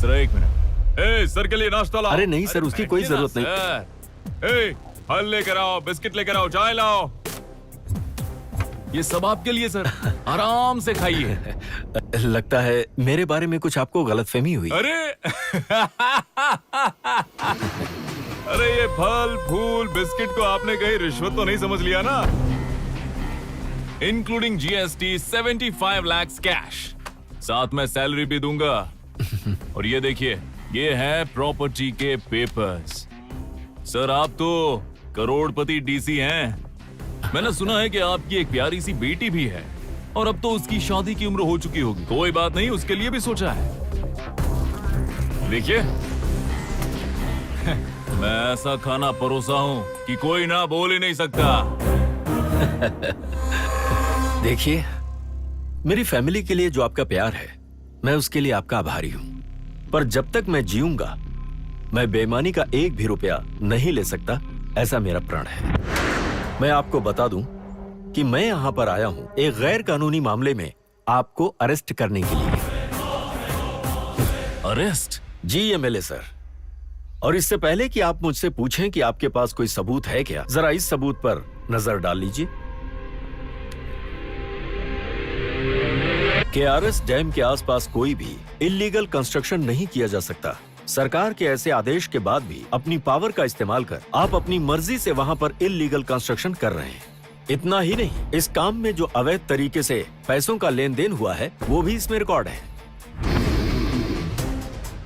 सर एक मिनट, ए सर के लिए नाश्ता लाओ। अरे नहीं सर, उसकी कोई जरूरत नहीं। ए फल लेकर आओ, बिस्किट लेकर आओ, चाय लाओ। ये सब आपके लिए सर, आराम से खाइए। लगता है मेरे बारे में कुछ आपको गलतफहमी हुई। अरे अरे ये फल फूल बिस्किट को आपने कहीं रिश्वत तो नहीं समझ लिया ना? इंक्लूडिंग जीएसटी 75 लाख कैश, साथ में सैलरी भी दूंगा। और ये देखिए, ये है प्रॉपर्टी के पेपर्स। सर आप तो करोड़पति डीसी हैं। मैंने सुना है कि आपकी एक प्यारी सी बेटी भी है, और अब तो उसकी शादी की उम्र हो चुकी होगी। कोई बात नहीं, उसके लिए भी सोचा है। देखिए मैं ऐसा खाना परोसा हूं कि कोई ना बोल ही नहीं सकता। देखिए, मेरी फैमिली के लिए जो आपका प्यार है, मैं उसके लिए आपका आभारी हूं। पर जब तक मैं जीऊंगा, मैं बेईमानी का एक भी रुपया नहीं ले सकता, ऐसा मेरा प्रण है। मैं आपको बता दूं कि मैं यहां पर आया हूं एक गैर कानूनी मामले में आपको अरेस्ट करने के लिए। अरेस्ट? जी एमएलए सर। और इससे पहले कि आप मुझसे पूछें कि आपके पास कोई सबूत है क्या, जरा इस सबूत पर नजर डाल लीजिए। केआरएस डैम के आसपास कोई भी इल्लीगल कंस्ट्रक्शन नहीं किया जा सकता। सरकार के ऐसे आदेश के बाद भी अपनी पावर का इस्तेमाल कर आप अपनी मर्जी से वहां पर इल्लीगल कंस्ट्रक्शन कर रहे हैं। इतना ही नहीं, इस काम में जो अवैध तरीके से पैसों का लेन देन हुआ है, वो भी इसमें रिकॉर्ड है।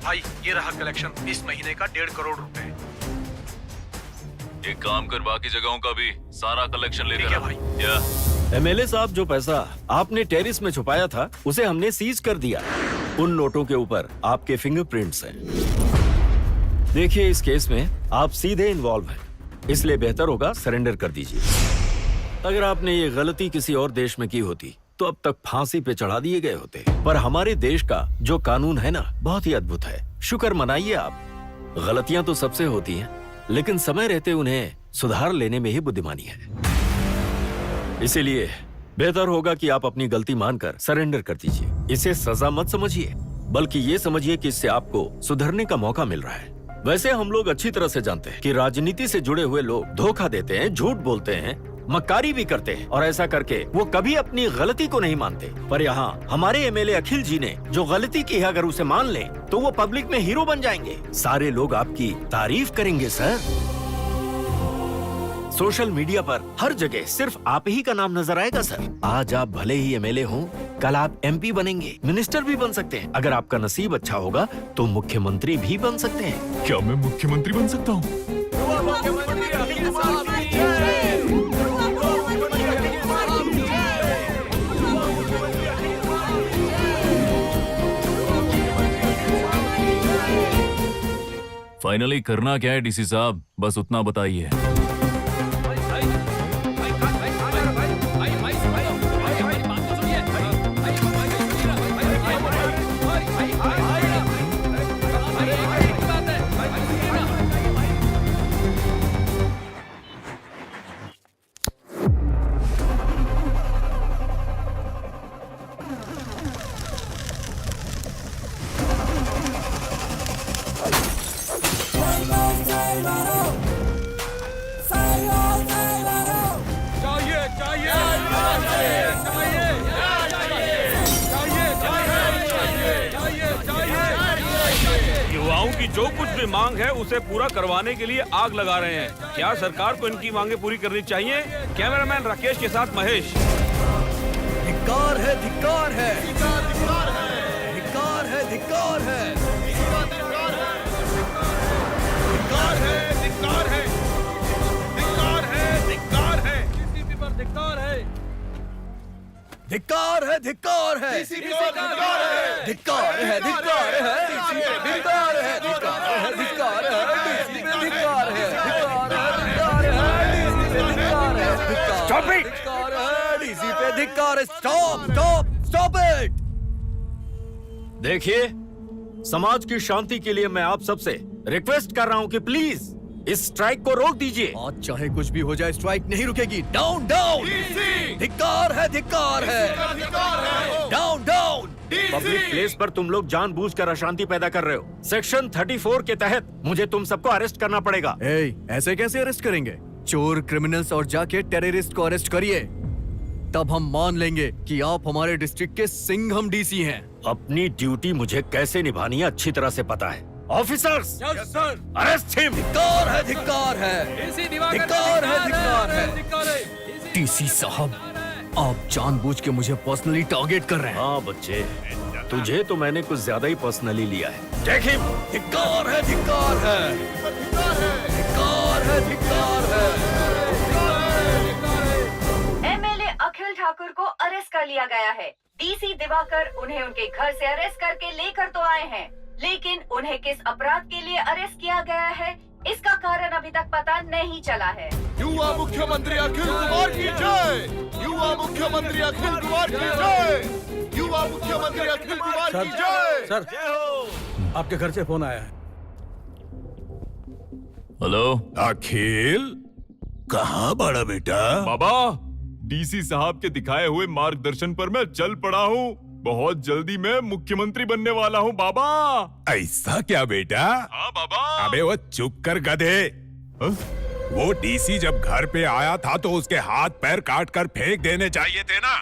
भाई ये रहा कलेक्शन इस महीने का 1.5 करोड़ रुपए। एक काम कर, बाकी जगहों का भी सारा कलेक्शन लेकर आ भाई। क्या एमएलए साहब, जो पैसा आपने टेरिस में छुपाया था, उसे हमने सीज कर दिया। उन नोटों के ऊपर आपके फिंगरप्रिंट्स हैं। देखिए, इस केस में आप सीधे इन्वॉल्व हैं, इसलिए बेहतर होगा सरेंडर कर दीजिए। अगर आपने ये गलती किसी और देश में की होती तो अब तक फांसी पे चढ़ा दिए गए होते। पर हमारे देश का जो कानून है ना, बहुत ही अद्भुत है। शुक्र मनाइए आप। गलतियां तो सबसे होती हैं, लेकिन समय रहते उन्हें सुधार लेने में ही बुद्धिमानी है। इसीलिए बेहतर होगा कि आप अपनी गलती मानकर सरेंडर कर दीजिए। इसे सजा मत समझिए, बल्कि ये समझिए कि इससे आपको सुधरने का मौका मिल रहा है। वैसे हम लोग अच्छी तरह से जानते हैं कि राजनीति से जुड़े हुए लोग धोखा देते हैं, झूठ बोलते हैं, मक्कारी भी करते हैं, और ऐसा करके वो कभी अपनी गलती को नहीं मानते। पर यहाँ हमारे एमएलए अखिल जी ने जो गलती की है, अगर उसे मान लें तो वो पब्लिक में हीरो बन जाएंगे। सारे लोग आपकी तारीफ करेंगे सर। सोशल मीडिया पर हर जगह सिर्फ आप ही का नाम नजर आएगा सर। आज आप भले ही एमएलए हों, कल आप एमपी बनेंगे, मिनिस्टर भी बन सकते हैं। अगर आपका नसीब अच्छा होगा तो मुख्यमंत्री भी बन सकते हैं। क्या मैं मुख्यमंत्री बन सकता हूँ? फाइनली करना क्या है डीसी साहब, बस उतना बताइए। इनकी जो कुछ भी मांग है उसे पूरा करवाने के लिए आग लगा रहे हैं। क्या सरकार को इनकी मांगे पूरी करनी चाहिए? कैमरामैन राकेश के साथ महेश। धिक्कार है, धिक्कार है, धिक्कार है, धिक्कार है, धिक्कार है, धिक्कार है, धिक्कार है, धिक्कार है, धिक्कार है, डीसीपी पर धिक्कार है, धिक्कार है, धिक्कार है, धिक्कार है, धिक्कार है, धिक्कार है, धिक्कार है, धिक्कार है, धिक्कार है, डीसीपी पे धिक्कार है, धिक्कार है, धिक्कार है, डीसीपी पे धिक्कार है, Stop it! धिक्कार है, डीसीपी पे धिक्कार है, स्टॉप, स्टॉप, स्टॉप इट। देखिए, समाज की शांति के लिए मैं आप सबसे रिक्वेस्ट कर रहा हूं कि प्लीज इस स्ट्राइक को रोक दीजिए। आज चाहे कुछ भी हो जाए, स्ट्राइक नहीं रुकेगी। डाउन, डाउन, धिक्कार है, धिक्कार है, डाउन, डाउन। पब्लिक प्लेस पर तुम लोग जानबूझकर अशांति पैदा कर रहे हो। सेक्शन 34 के तहत मुझे तुम सबको अरेस्ट करना पड़ेगा। ऐसे कैसे अरेस्ट करेंगे? चोर, क्रिमिनल्स और जाके टेररिस्ट को अरेस्ट करिए, तब हम मान लेंगे कि आप हमारे डिस्ट्रिक्ट के सिंघम डीसी हैं। अपनी ड्यूटी मुझे कैसे निभानी है अच्छी तरह से पता है। Officers, arrest him. धिक्कार है, धिक्कार है, धिक्कार है, धिक्कार है। डीसी साहब, आप जानबूझ के मुझे पर्सनली टारगेट कर रहे हैं। हाँ बच्चे, तुझे तो मैंने कुछ ज्यादा ही पर्सनली लिया है। देख हिम। धिक्कार है, धिक्कार है, धिक्कार है, धिक्कार है। एमएलए अखिल ठाकुर को अरेस्ट कर लिया गया है। डीसी दिवाकर उन्हें उनके घर से अरेस्ट करके लेकर तो आए हैं, लेकिन उन्हें किस अपराध के लिए अरेस्ट किया गया है, इसका कारण अभी तक पता नहीं चला है। युवा मुख्यमंत्री अखिल कुमार की जय, युवा मुख्यमंत्री अखिल कुमार की जय, युवा मुख्यमंत्री अखिल कुमार की जय। सर, आपके घर से फोन आया है। हेलो अखिल, कहाँ बड़ा बेटा? बाबा, डीसी साहब के दिखाए हुए मार्गदर्शन पर मैं चल पड़ा हूँ। बहुत जल्दी मैं मुख्यमंत्री बनने वाला हूँ बाबा। ऐसा क्या बेटा? हाँ बाबा। अबे वो चुप कर गधे। वो डीसी जब घर पे आया था तो उसके हाथ पैर काट कर फेंक देने चाहिए थे ना।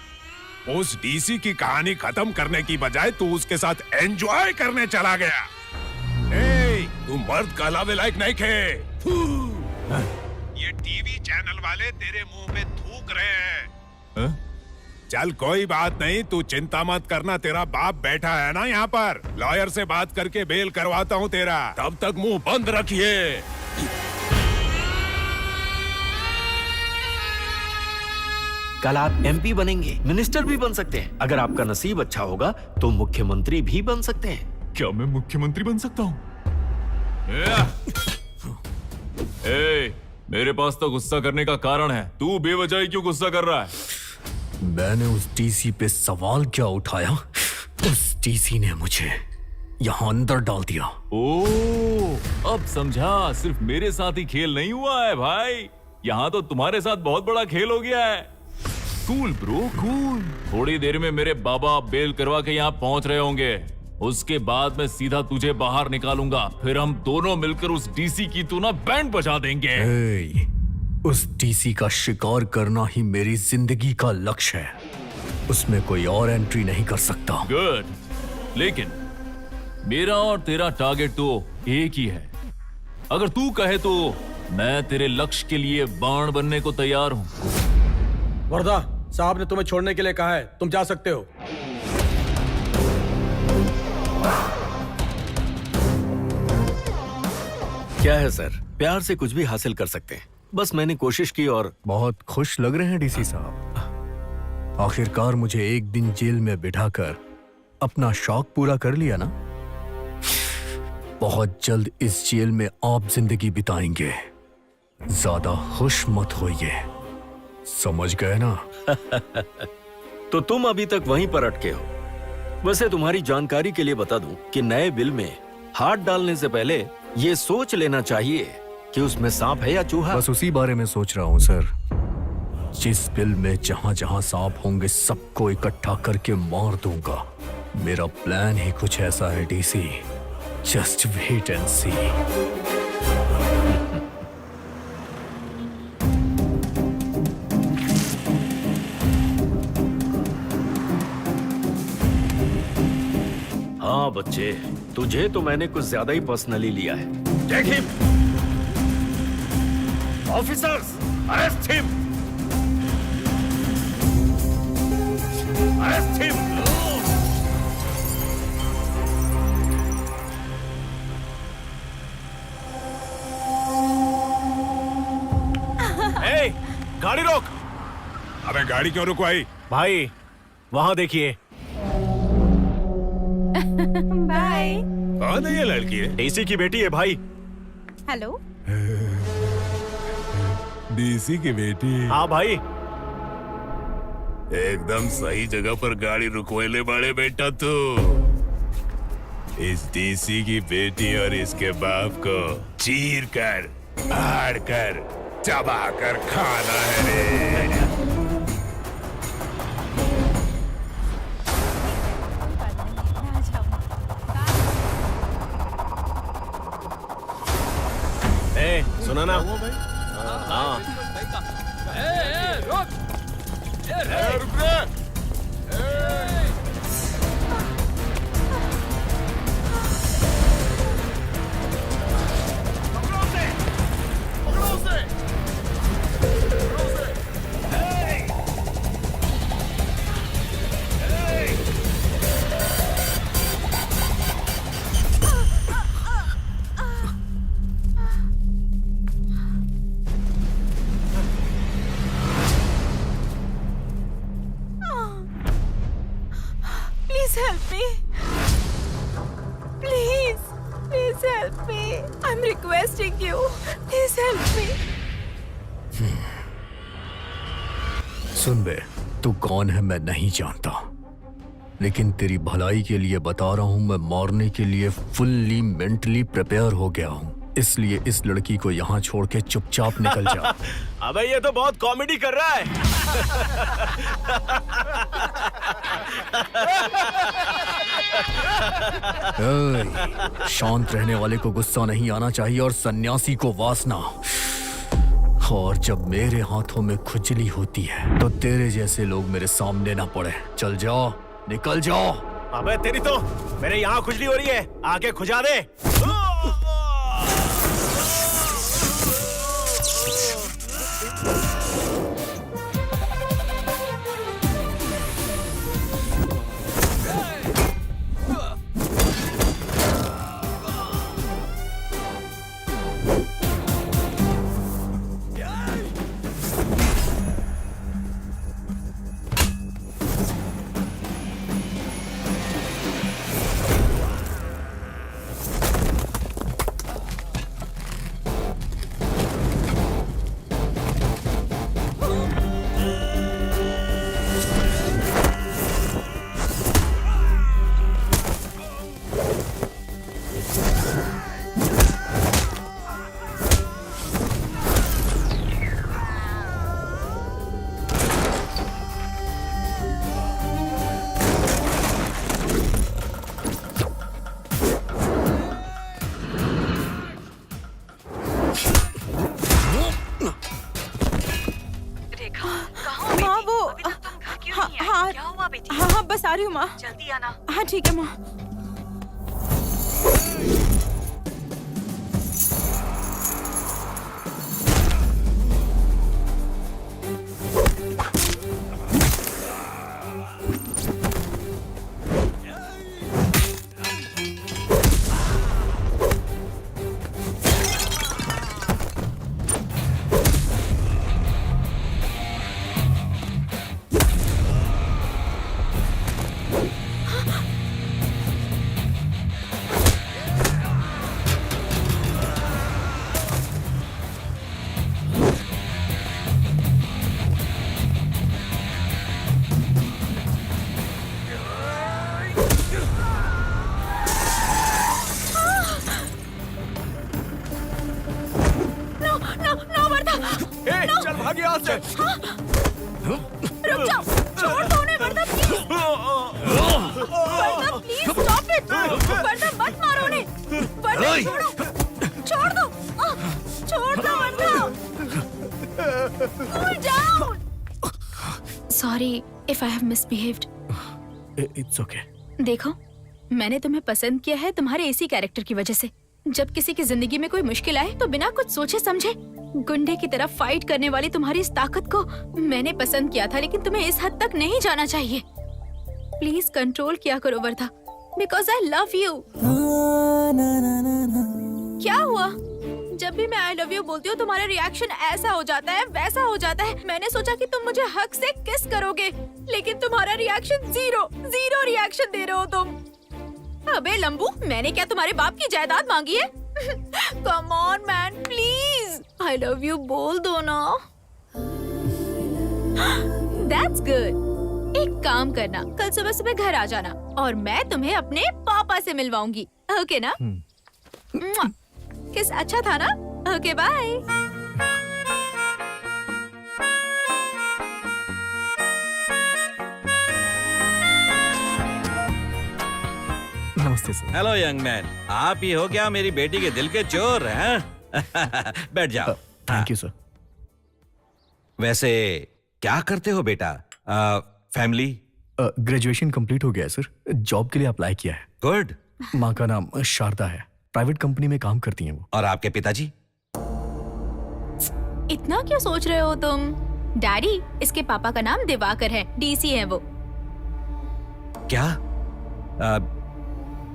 उस डीसी की कहानी खत्म करने की बजाय तू उसके साथ एंजॉय करने चला गया। ए, तू मर्द कहलावे लायक नहीं खे। ये टीवी चैनल वाले तेरे मुंह में थूक रहे हैं। चल कोई बात नहीं, तू चिंता मत करना, तेरा बाप बैठा है ना यहाँ पर। लॉयर से बात करके बेल करवाता हूँ तेरा, तब तक मुंह बंद रखिए। कल आप एमपी बनेंगे, मिनिस्टर भी बन सकते हैं। अगर आपका नसीब अच्छा होगा तो मुख्यमंत्री भी बन सकते हैं। क्या मैं मुख्यमंत्री बन सकता हूँ? मेरे पास तो गुस्सा करने का कारण है। तू बेवजह क्यों गुस्सा कर रहा है? मैंने उस डीसी पे सवाल क्या उठाया, उस डीसी ने मुझे यहाँ अंदर डाल दिया। ओह, अब समझा। सिर्फ मेरे साथ ही खेल नहीं हुआ है भाई, यहाँ तो तुम्हारे साथ बहुत बड़ा खेल हो गया है। Cool bro, cool. थोड़ी देर में मेरे बाबा बेल करवा के यहाँ पहुंच रहे होंगे। उसके बाद मैं सीधा तुझे बाहर निकालूंगा, फिर हम दोनों मिलकर उस डीसी की तू ना बैंड बजा देंगे। उस डीसी का शिकार करना ही मेरी जिंदगी का लक्ष्य है, उसमें कोई और एंट्री नहीं कर सकता। गुड, लेकिन मेरा और तेरा टारगेट तो एक ही है। अगर तू कहे तो मैं तेरे लक्ष्य के लिए बाण बनने को तैयार हूँ। वर्धा साहब ने तुम्हें छोड़ने के लिए कहा है, तुम जा सकते हो। क्या है सर, प्यार से कुछ भी हासिल कर सकते हैं। बस मैंने कोशिश की और बहुत खुश लग रहे हैं डीसी साहब। आखिरकार मुझे एक दिन जेल में बिठाकर अपना शौक पूरा कर लिया ना। बहुत जल्द इस जेल में आप जिंदगी बिताएंगे। ज्यादा खुश मत होइए, समझ गए ना? तो तुम अभी तक वहीं पर अटके हो। वैसे तुम्हारी जानकारी के लिए बता दूं कि नए बिल में हाथ डालने से पहले ये सोच लेना चाहिए कि उसमें सांप है या चूहा। बस उसी बारे में सोच रहा हूँ सर। जिस बिल में जहाँ जहाँ सांप होंगे सबको इकट्ठा करके मार दूंगा। मेरा प्लान ही कुछ ऐसा है डीसी, जस्ट वेट एंड सी। हाँ हाँ बच्चे, तुझे तो मैंने कुछ ज्यादा ही पर्सनली लिया है। Take him. Officers, arrest him. Arrest him. ए, गाड़ी रोक। अबे गाड़ी क्यों रुकवाई? भाई वहाँ देखिए। बाय। कौन है ये लड़की? है डीसी की बेटी है भाई। हेलो। डीसी की बेटी? हाँ भाई। एकदम सही जगह पर गाड़ी रुकवेले बड़े बेटा तू। इस डीसी की बेटी और इसके बाप को चीर कर, फाड़ कर, चबा कर खाना है रे। ए, सुना ना? हाँ। रुक Please help me. Please, please help me. I'm requesting you. Please help me. सुन बे, तू कौन है मैं नहीं जानता, लेकिन तेरी भलाई के लिए बता रहा हूँ, मैं मारने के लिए फुल्ली मेंटली प्रिपेयर हो गया हूँ। इसलिए इस लड़की को यहाँ छोड़ के चुपचाप निकल जा। अबे ये तो बहुत कॉमेडी कर रहा है। शांत रहने वाले को गुस्सा नहीं आना चाहिए और सन्यासी को वासना। और जब मेरे हाथों में खुजली होती है तो तेरे जैसे लोग मेरे सामने ना पड़े। चल जाओ, निकल जाओ। अबे तेरी तो, मेरे यहाँ खुजली हो रही है, आके खुजा दे। हाँ, बस आ रही हूँ माँ। जल्दी आना। हाँ ठीक है माँ। चल भाग यहाँ से। रुक जाओ, छोड़ दो उन्हें Varda, please. Varda please stop it. Varda मत मारो उन्हें। वर्दा छोड़ो, छोड़ दो, छोड़ दो Varda. Cool down. Sorry if I have misbehaved. It's okay. देखो, मैंने तुम्हें पसंद किया है तुम्हारे इसी कैरेक्टर की वजह से। जब किसी की जिंदगी में कोई मुश्किल आए तो बिना कुछ सोचे समझे गुंडे की तरह फाइट करने वाली तुम्हारी इस ताकत को मैंने पसंद किया था, लेकिन तुम्हें इस हद तक नहीं जाना चाहिए। प्लीज कंट्रोल किया करो Wardha, because I love you. क्या हुआ? जब भी मैं आई लव यू बोलती हूँ तुम्हारा रिएक्शन ऐसा हो जाता है, वैसा हो जाता है। मैंने सोचा कि तुम मुझे हक से किस करोगे, लेकिन तुम्हारा रिएक्शन जीरो रिएक्शन दे रहे हो तुम। अबे लंबू, मैंने क्या तुम्हारे बाप की जायदाद मांगी है? Come on man, please I love you बोल दो ना। That's good। एक काम करना, कल सुबह सुबह घर आ जाना और मैं तुम्हें अपने पापा से मिलवाऊंगी, ओके ना? किस अच्छा था ना? Okay bye. नमस्ते सर। हेलो यंग मैन, आप ही हो क्या मेरी बेटी के दिल के चोर हैं? बैठ जाओ। Thank you sir. वैसे क्या करते हो बेटा? फैमिली? ग्रेजुएशन कंप्लीट हो गया है सर। जॉब के लिए अप्लाई किया है। गुड। माँ का नाम शारदा है, प्राइवेट कंपनी में काम करती हैं वो। और आपके पिताजी? इतना क्यों सोच रहे हो तुम? डैडी, इसके पापा का नाम दिवाकर है, डीसी है वो। क्या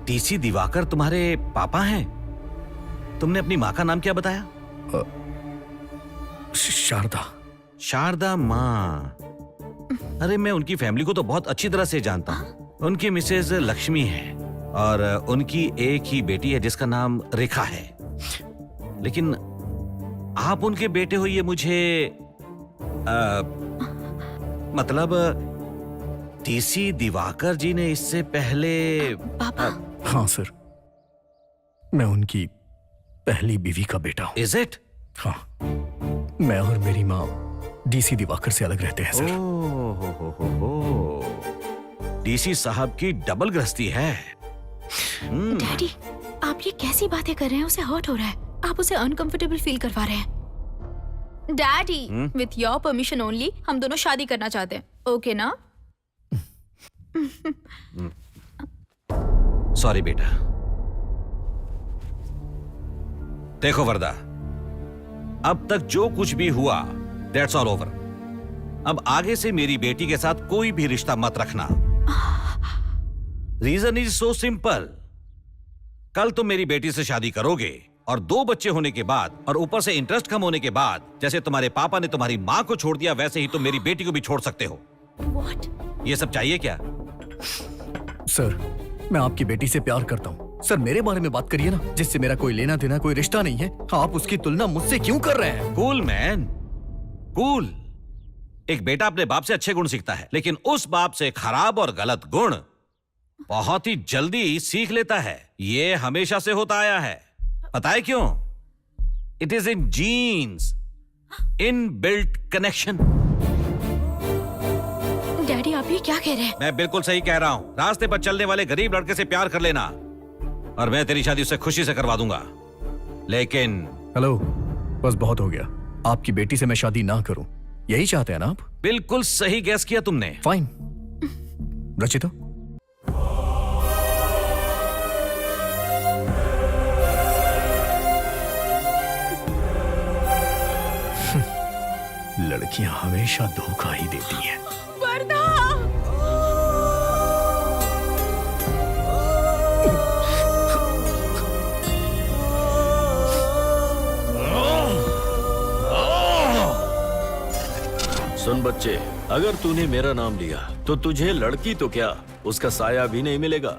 डीसी दिवाकर तुम्हारे पापा हैं? तुमने अपनी माँ का नाम क्या बताया? शारदा। शारदा माँ? अरे मैं उनकी फैमिली को तो बहुत अच्छी तरह से जानता हूँ। उनकी मिसेज लक्ष्मी है और उनकी एक ही बेटी है जिसका नाम रेखा है। लेकिन आप उनके बेटे हो ये मुझे मतलब डीसी दिवाकर जी ने इससे पहले पापा? हाँ सर, मैं उनकी पहली बीवी का बेटा हूँ। Is it? हाँ, मैं और मेरी माँ डीसी दिवाकर से अलग रहते हैं सर। डीसी साहब की डबल गृहस्थी है। डैडी, आप ये कैसी बातें कर रहे हैं? उसे हर्ट हो रहा है, आप उसे अनकंफर्टेबल फील करवा रहे हैं। Daddy, with your permission only हम दोनों शादी करना चाहते हैं, ओके ना? सॉरी बेटा। देखो वर्दा, अब तक जो कुछ भी हुआ दैट्स ऑल ओवर। अब आगे से मेरी बेटी के साथ कोई भी रिश्ता मत रखना। Reason is so simple. कल तुम मेरी बेटी से शादी करोगे और 2 बच्चे होने के बाद और ऊपर से इंटरेस्ट कम होने के बाद, जैसे तुम्हारे पापा ने तुम्हारी माँ को छोड़ दिया वैसे ही तुम मेरी बेटी को भी छोड़ सकते हो। What? ये सब चाहिए क्या? सर, मैं आपकी बेटी से प्यार करता हूँ। सर, मेरे बारे में बात करिए ना, जिससे मेरा कोई लेना देना, कोई रिश्ता नहीं है। आप उसकी तुलना मुझसे क्यों कर रहे हैं? Cool man, cool. एक बेटा अपने बाप से अच्छे गुण सीखता है, लेकिन उस बाप से खराब और गलत गुण बहुत ही जल्दी सीख लेता है। ये हमेशा से होता आया है। पता है क्यों? It is in genes, in built connection. Daddy, आप ये क्या कह रहे हैं? मैं बिल्कुल सही कह रहा हूं। रास्ते पर चलने वाले गरीब लड़के से प्यार कर लेना और मैं तेरी शादी उससे खुशी से करवा दूंगा। लेकिन हेलो, बस बहुत हो गया। आपकी बेटी से मैं शादी ना करूं, यही चाहते हैं ना आप? बिल्कुल सही गैस किया तुमने। फाइन। रचिता, लड़कियां हमेशा धोखा ही देती हैं। वर्धा! सुन बच्चे, अगर तूने मेरा नाम लिया तो तुझे लड़की तो क्या, उसका साया भी नहीं मिलेगा।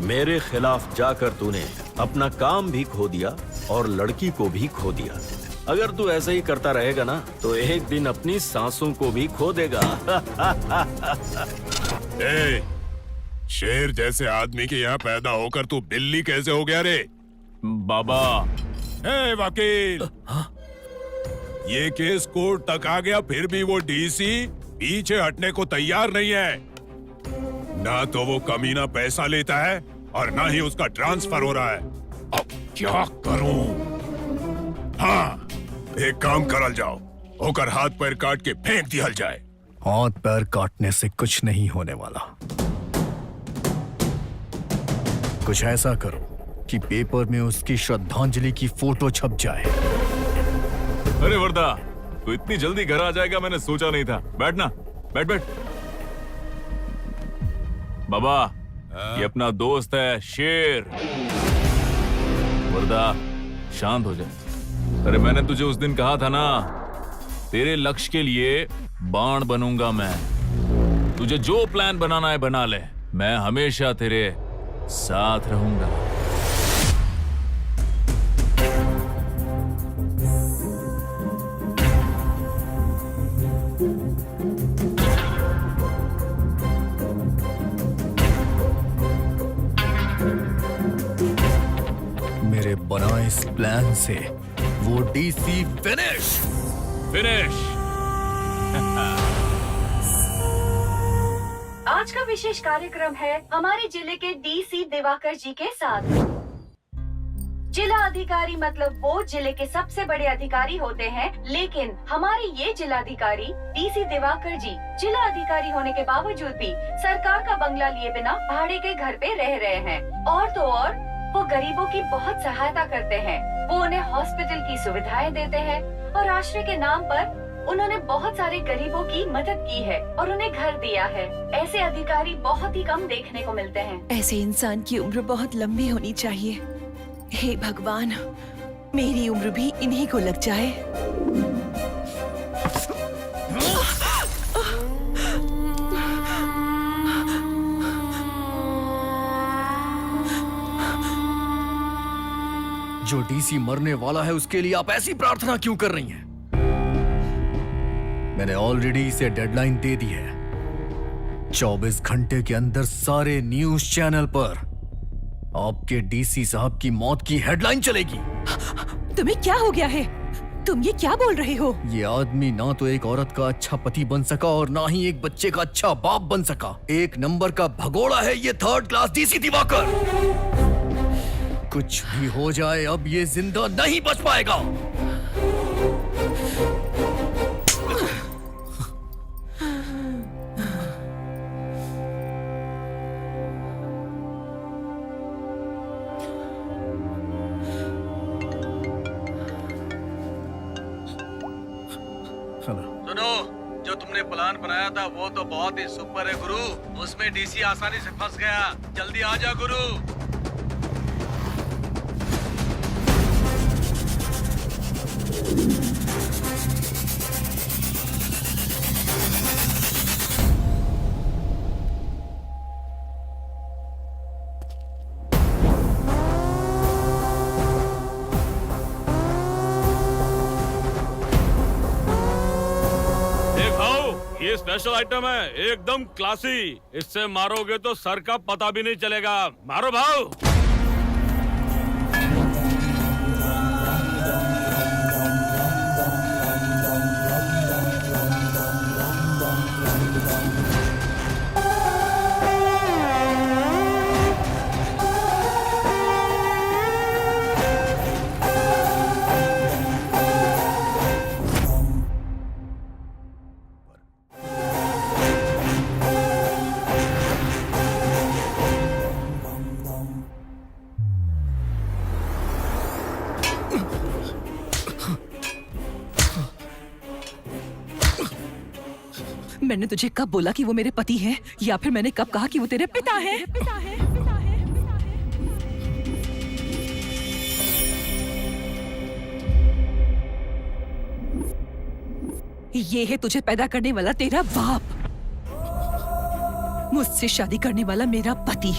मेरे खिलाफ जाकर तूने अपना काम भी खो दिया और लड़की को भी खो दिया। अगर तू ऐसे ही करता रहेगा ना तो एक दिन अपनी सांसों को भी खो देगा। ए, शेर जैसे आदमी के यहाँ पैदा होकर तू बिल्ली कैसे हो गया रे? बाबा। ए वकील, ये केस कोर्ट तक आ गया, फिर भी वो डीसी पीछे हटने को तैयार नहीं है। ना तो वो कमीना पैसा लेता है और ना ही उसका ट्रांसफर हो रहा है। अब क्या करूं? हाँ, एक काम करल जाओ, होकर हाथ पैर काट के फेंक दिया जाए। हाथ पैर काटने से कुछ नहीं होने वाला। कुछ ऐसा करो कि पेपर में उसकी श्रद्धांजलि की फोटो छप जाए। अरे वर्दा, तू इतनी जल्दी घर आ जाएगा मैंने सोचा नहीं था। बैठना, बैठ बैठ। बाबा, ये अपना दोस्त है शेर। वर्दा, शांत हो जाए। अरे मैंने तुझे उस दिन कहा था ना, तेरे लक्ष्य के लिए बाण बनूंगा मैं। तुझे जो प्लान बनाना है बना ले, मैं हमेशा तेरे साथ रहूंगा। मेरे बनाए इस प्लान से वो डीसी फिनिश। आज का विशेष कार्यक्रम है हमारे जिले के डीसी दिवाकर जी के साथ। जिला अधिकारी मतलब वो जिले के सबसे बड़े अधिकारी होते हैं, लेकिन हमारे ये जिलाधिकारी डीसी दिवाकर जी जिला अधिकारी होने के बावजूद भी सरकार का बंगला लिए बिना भाड़े के घर पे रह रहे हैं। और तो और वो गरीबों की बहुत सहायता करते हैं। वो उन्हें हॉस्पिटल की सुविधाएं देते हैं और आश्रय के नाम पर उन्होंने बहुत सारे गरीबों की मदद की है और उन्हें घर दिया है। ऐसे अधिकारी बहुत ही कम देखने को मिलते हैं। ऐसे इंसान की उम्र बहुत लंबी होनी चाहिए। हे भगवान, मेरी उम्र भी इन्हीं को लग जाए। जो डीसी मरने वाला है उसके लिए आप ऐसी प्रार्थना क्यों कर रही हैं? मैंने ऑलरेडी इसे डेडलाइन दे दी है। 24 घंटे के अंदर सारे न्यूज चैनल पर आपके डीसी साहब की मौत की हेडलाइन चलेगी। तुम्हें क्या हो गया है? तुम ये क्या बोल रहे हो? ये आदमी ना तो एक औरत का अच्छा पति बन सका और ना ही एक बच्चे का अच्छा बाप बन सका। एक नंबर का भगोड़ा है ये 3rd क्लास डीसी दिवाकर। कुछ भी हो जाए, अब ये जिंदा नहीं बच पाएगा। सुनो, जो तुमने प्लान बनाया था वो तो बहुत ही सुपर है गुरु। उसमें डीसी आसानी से फंस गया। जल्दी आ जा गुरु। ये स्पेशल आइटम है, एकदम क्लासी। इससे मारोगे तो सर का पता भी नहीं चलेगा। मारो भाऊ। मैंने तुझे कब बोला कि वो मेरे पति हैं, या फिर मैंने कब कहा कि वो तेरे पिता हैं? ये है तुझे पैदा करने वाला तेरा बाप, मुझसे शादी करने वाला मेरा पति।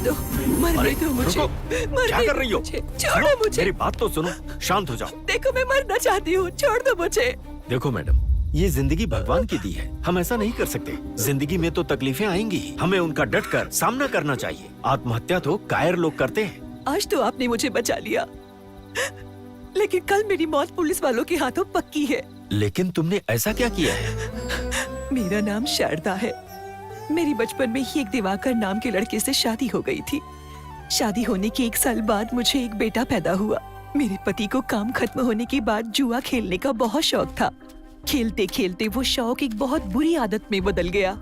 दो, मरने दो मुझे, रुको, मरने क्या कर दो रही हो? मुझे, सुनो, छोड़ो मुझे। मेरी बात तो सुनो, शांत हो जाओ। देखो मैं मरना चाहती हूँ, छोड़ दो मुझे। देखो मैडम, ये जिंदगी भगवान की दी है, हम ऐसा नहीं कर सकते। जिंदगी में तो तकलीफें आएंगी, हमें उनका डटकर सामना करना चाहिए। आत्महत्या तो कायर लोग करते हैं। आज तो आपने मुझे बचा लिया, लेकिन कल मेरी मौत पुलिस वालों के हाथों पक्की है। लेकिन तुमने ऐसा क्या किया है? मेरा नाम शारदा है। मेरी बचपन में ही एक दिवाकर नाम के लड़के से शादी हो गई थी। शादी होने के 1 साल बाद मुझे एक बेटा पैदा हुआ। मेरे पति को काम खत्म होने के बाद जुआ खेलने का बहुत शौक था। खेलते खेलते वो शौक एक बहुत बुरी आदत में बदल गया।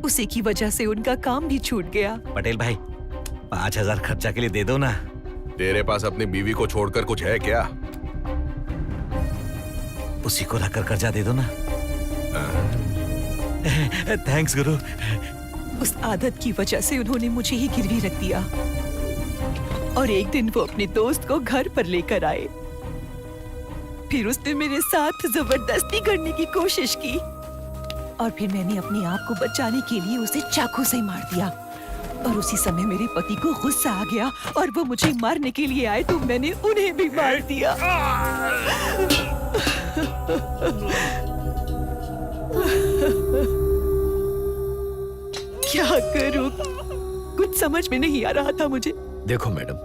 उसी की वजह से उनका काम भी छूट गया। पटेल भाई 5000 खर्चा के लिए दे दो ना। तेरे पास अपनी बीवी को छोड़कर कुछ है क्या? उसी को रखकर कर्जा दे दो ना। थैंक्स गुरु। उस आदत की वजह से उन्होंने मुझे ही गिरवी रख दिया और एक दिन वो अपने दोस्त को घर पर लेकर आए। फिर उसने मेरे साथ जबरदस्ती करने की कोशिश की और फिर मैंने अपने आप को बचाने के लिए उसे चाकू से मार दिया। और उसी समय मेरे पति को गुस्सा आ गया और वो मुझे मारने के लिए आए तो मैंने उन्हें भी मार दिया। क्या करूं? कुछ समझ में नहीं आ रहा था मुझे। देखो मैडम,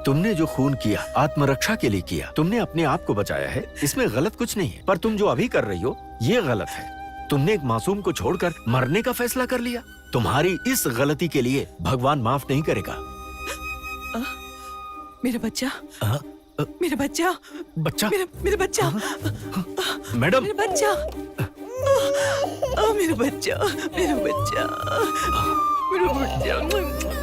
तुमने जो खून किया आत्मरक्षा के लिए किया, तुमने अपने आप को बचाया है, इसमें गलत कुछ नहीं है। पर तुम जो अभी कर रही हो ये गलत है। तुमने एक मासूम को छोड़कर मरने का फैसला कर लिया। तुम्हारी इस गलती के लिए भगवान माफ नहीं करेगा। मेरा बच्चा, मेरा बच्चा, बच्चा, मेरा बच्चा, मैडम, मेरा बच्चा, मेरा बच्चा, मेरा बच्चा, मेरा बच्चा।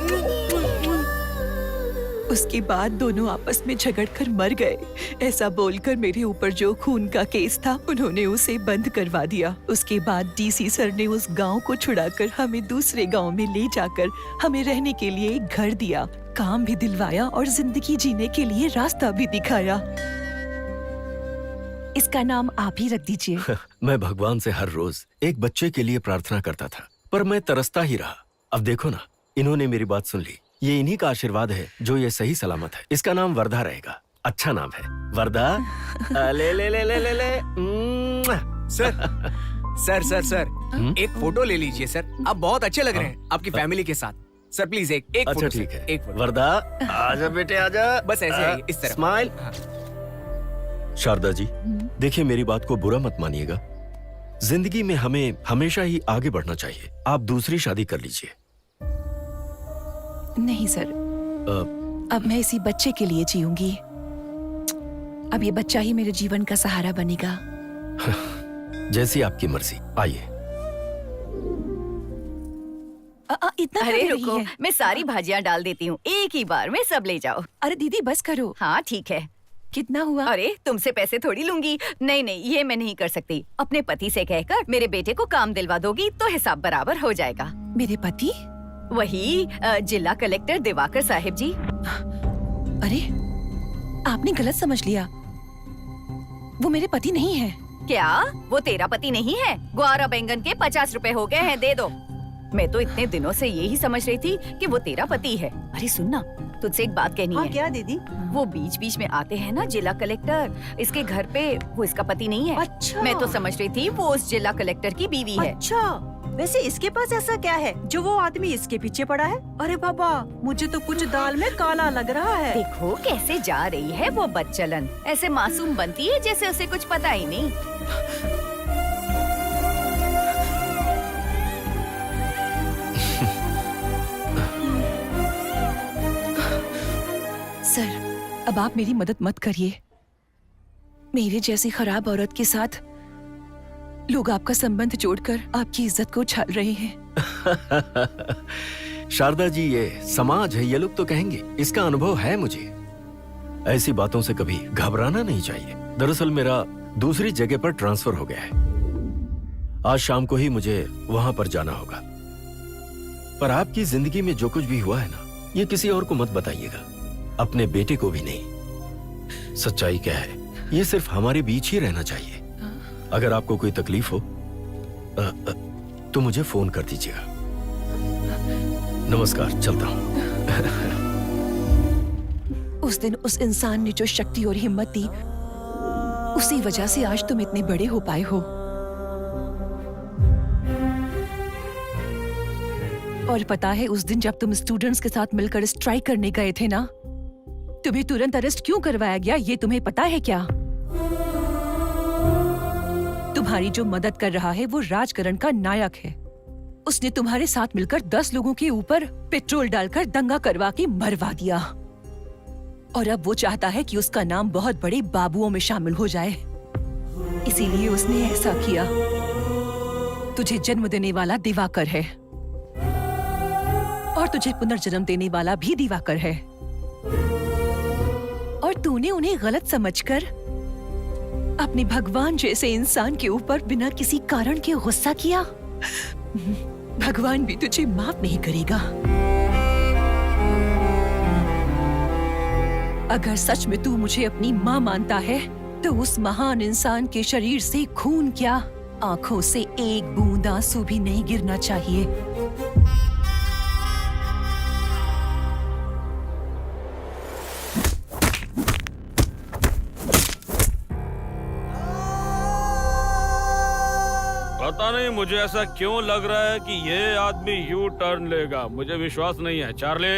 उसके बाद दोनों आपस में झगड़कर मर गए। ऐसा बोलकर मेरे ऊपर जो खून का केस था उन्होंने उसे बंद करवा दिया। उसके बाद डीसी सर ने उस गांव को छुड़ाकर हमें दूसरे गांव में ले जाकर हमें रहने के लिए एक घर दिया, काम भी दिलवाया और जिंदगी जीने के लिए रास्ता भी दिखाया। इसका नाम आप ही रख दीजिए। मैं भगवान से हर रोज एक बच्चे के लिए प्रार्थना करता था, पर मैं तरसता ही रहा। अब देखो ना, इन्होंने मेरी बात सुन ली। ये इन्हीं का आशीर्वाद है जो ये सही सलामत है। इसका नाम वर्धा रहेगा। अच्छा नाम है, वर्धा। ले ले ले ले ले ले। सर सर सर सर एक फोटो ले लीजिए सर, आप बहुत अच्छे लग रहे हैं आपकी फैमिली के साथ। सर प्लीज एक अच्छा फोटो ठीक सर, है। एक फोटो। वर्धा आजा बेटे आजा। बस ऐसे ही इस तरह। स्माइल। शारदा जी, देखिए मेरी बात को बुरा मत मानिएगा। जिंदगी में हमें हमेशा ही आगे बढ़ना चाहिए। आप दूसरी शादी कर लीजिए। नहीं सर, अब मैं इसी बच्चे के लिए जीऊंगी। अब ये बच्चा ही मेरे जीवन का सहारा बनेगा। जैसी आपकी मर्जी। आइए। इतना अरे कर रुको, रही है? मैं सारी भाजियां डाल देती हूँ, एक ही बार में सब ले जाओ। अरे दीदी बस करो। हाँ ठीक है। कितना हुआ? अरे तुमसे पैसे थोड़ी लूंगी। नहीं नहीं, ये मैं नहीं कर सकती। अपने पति से कहकर मेरे बेटे को काम दिलवा दोगी तो हिसाब बराबर हो जाएगा। मेरे पति? वही जिला कलेक्टर दिवाकर साहिब जी। अरे आपने गलत समझ लिया, वो मेरे पति नहीं है। क्या वो तेरा पति नहीं है? ग्वारा बैंगन के 50 रुपए हो गए हैं, दे दो। मैं तो इतने दिनों से यही समझ रही थी कि वो तेरा पति है। अरे सुनना, तुझसे एक बात कहनी है। क्या दीदी? वो बीच बीच में आते हैं ना जिला कलेक्टर, इसके घर पे, वो इसका पति नहीं है। अच्छा। मैं तो समझ रही थी वो उस जिला कलेक्टर की बीवी है। अच्छा, वैसे इसके पास ऐसा क्या है जो वो आदमी इसके पीछे पड़ा है? अरे बाबा, मुझे तो कुछ दाल में काला लग रहा है। देखो कैसे जा रही है वो बदचलन, ऐसे मासूम बनती है जैसे उसे कुछ पता ही नहीं। सर, अब आप मेरी मदद मत करिए। मेरे जैसी खराब औरत के साथ लोग आपका संबंध जोड़कर आपकी इज्जत को उछाल रहे हैं। शारदा जी, ये समाज है, ये लोग तो कहेंगे। इसका अनुभव है मुझे। ऐसी बातों से कभी घबराना नहीं चाहिए। दरअसल मेरा दूसरी जगह पर ट्रांसफर हो गया है। आज शाम को ही मुझे वहां पर जाना होगा। पर आपकी जिंदगी में जो कुछ भी हुआ है ना, ये किसी और को मत बताइएगा, अपने बेटे को भी नहीं। सच्चाई क्या है, ये सिर्फ हमारे बीच ही रहना चाहिए। अगर आपको कोई तकलीफ हो तो मुझे फोन कर दीजिएगा। नमस्कार, चलता हूँ। उस दिन उस इंसान ने जो शक्ति और हिम्मत दी, उसी वजह से आज तुम इतने बड़े हो पाए हो। और पता है, उस दिन जब तुम स्टूडेंट्स के साथ मिलकर स्ट्राइक करने गए थे ना, तुम्हें तुरंत अरेस्ट क्यों करवाया गया, ये तुम्हें पता है क्या? तुम्हारी जो मदद कर रहा है वो राजकरण का नायक है। उसने तुम्हारे साथ मिलकर 10 लोगों के ऊपर पेट्रोल डालकर दंगा करवा के मरवा दिया। और अब वो चाहता है कि उसका नाम बहुत बड़े बाबुओं में शामिल हो जाए। इसीलिए उसने ऐसा किया। तुझे जन्म देने वाला दिवाकर है और तुझे पुनर्जन्म देने वाला भी दिवाकर है। और तूने उन्हें गलत समझकर अपने भगवान जैसे इंसान के ऊपर बिना किसी कारण के गुस्सा किया। भगवान भी तुझे माफ नहीं करेगा। अगर सच में तू मुझे अपनी माँ मानता है तो उस महान इंसान के शरीर से खून क्या, आंखों से एक बूंद आंसू भी नहीं गिरना चाहिए। पता नहीं मुझे ऐसा क्यों लग रहा है कि ये आदमी यू टर्न लेगा। मुझे विश्वास नहीं है। चार्ली,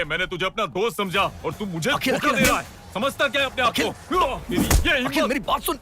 मैंने तुझे अपना दोस्त समझा और तू मुझे धोखा दे रहा है। समझता क्या है अपने आप को? अखिल, मेरी बात सुन।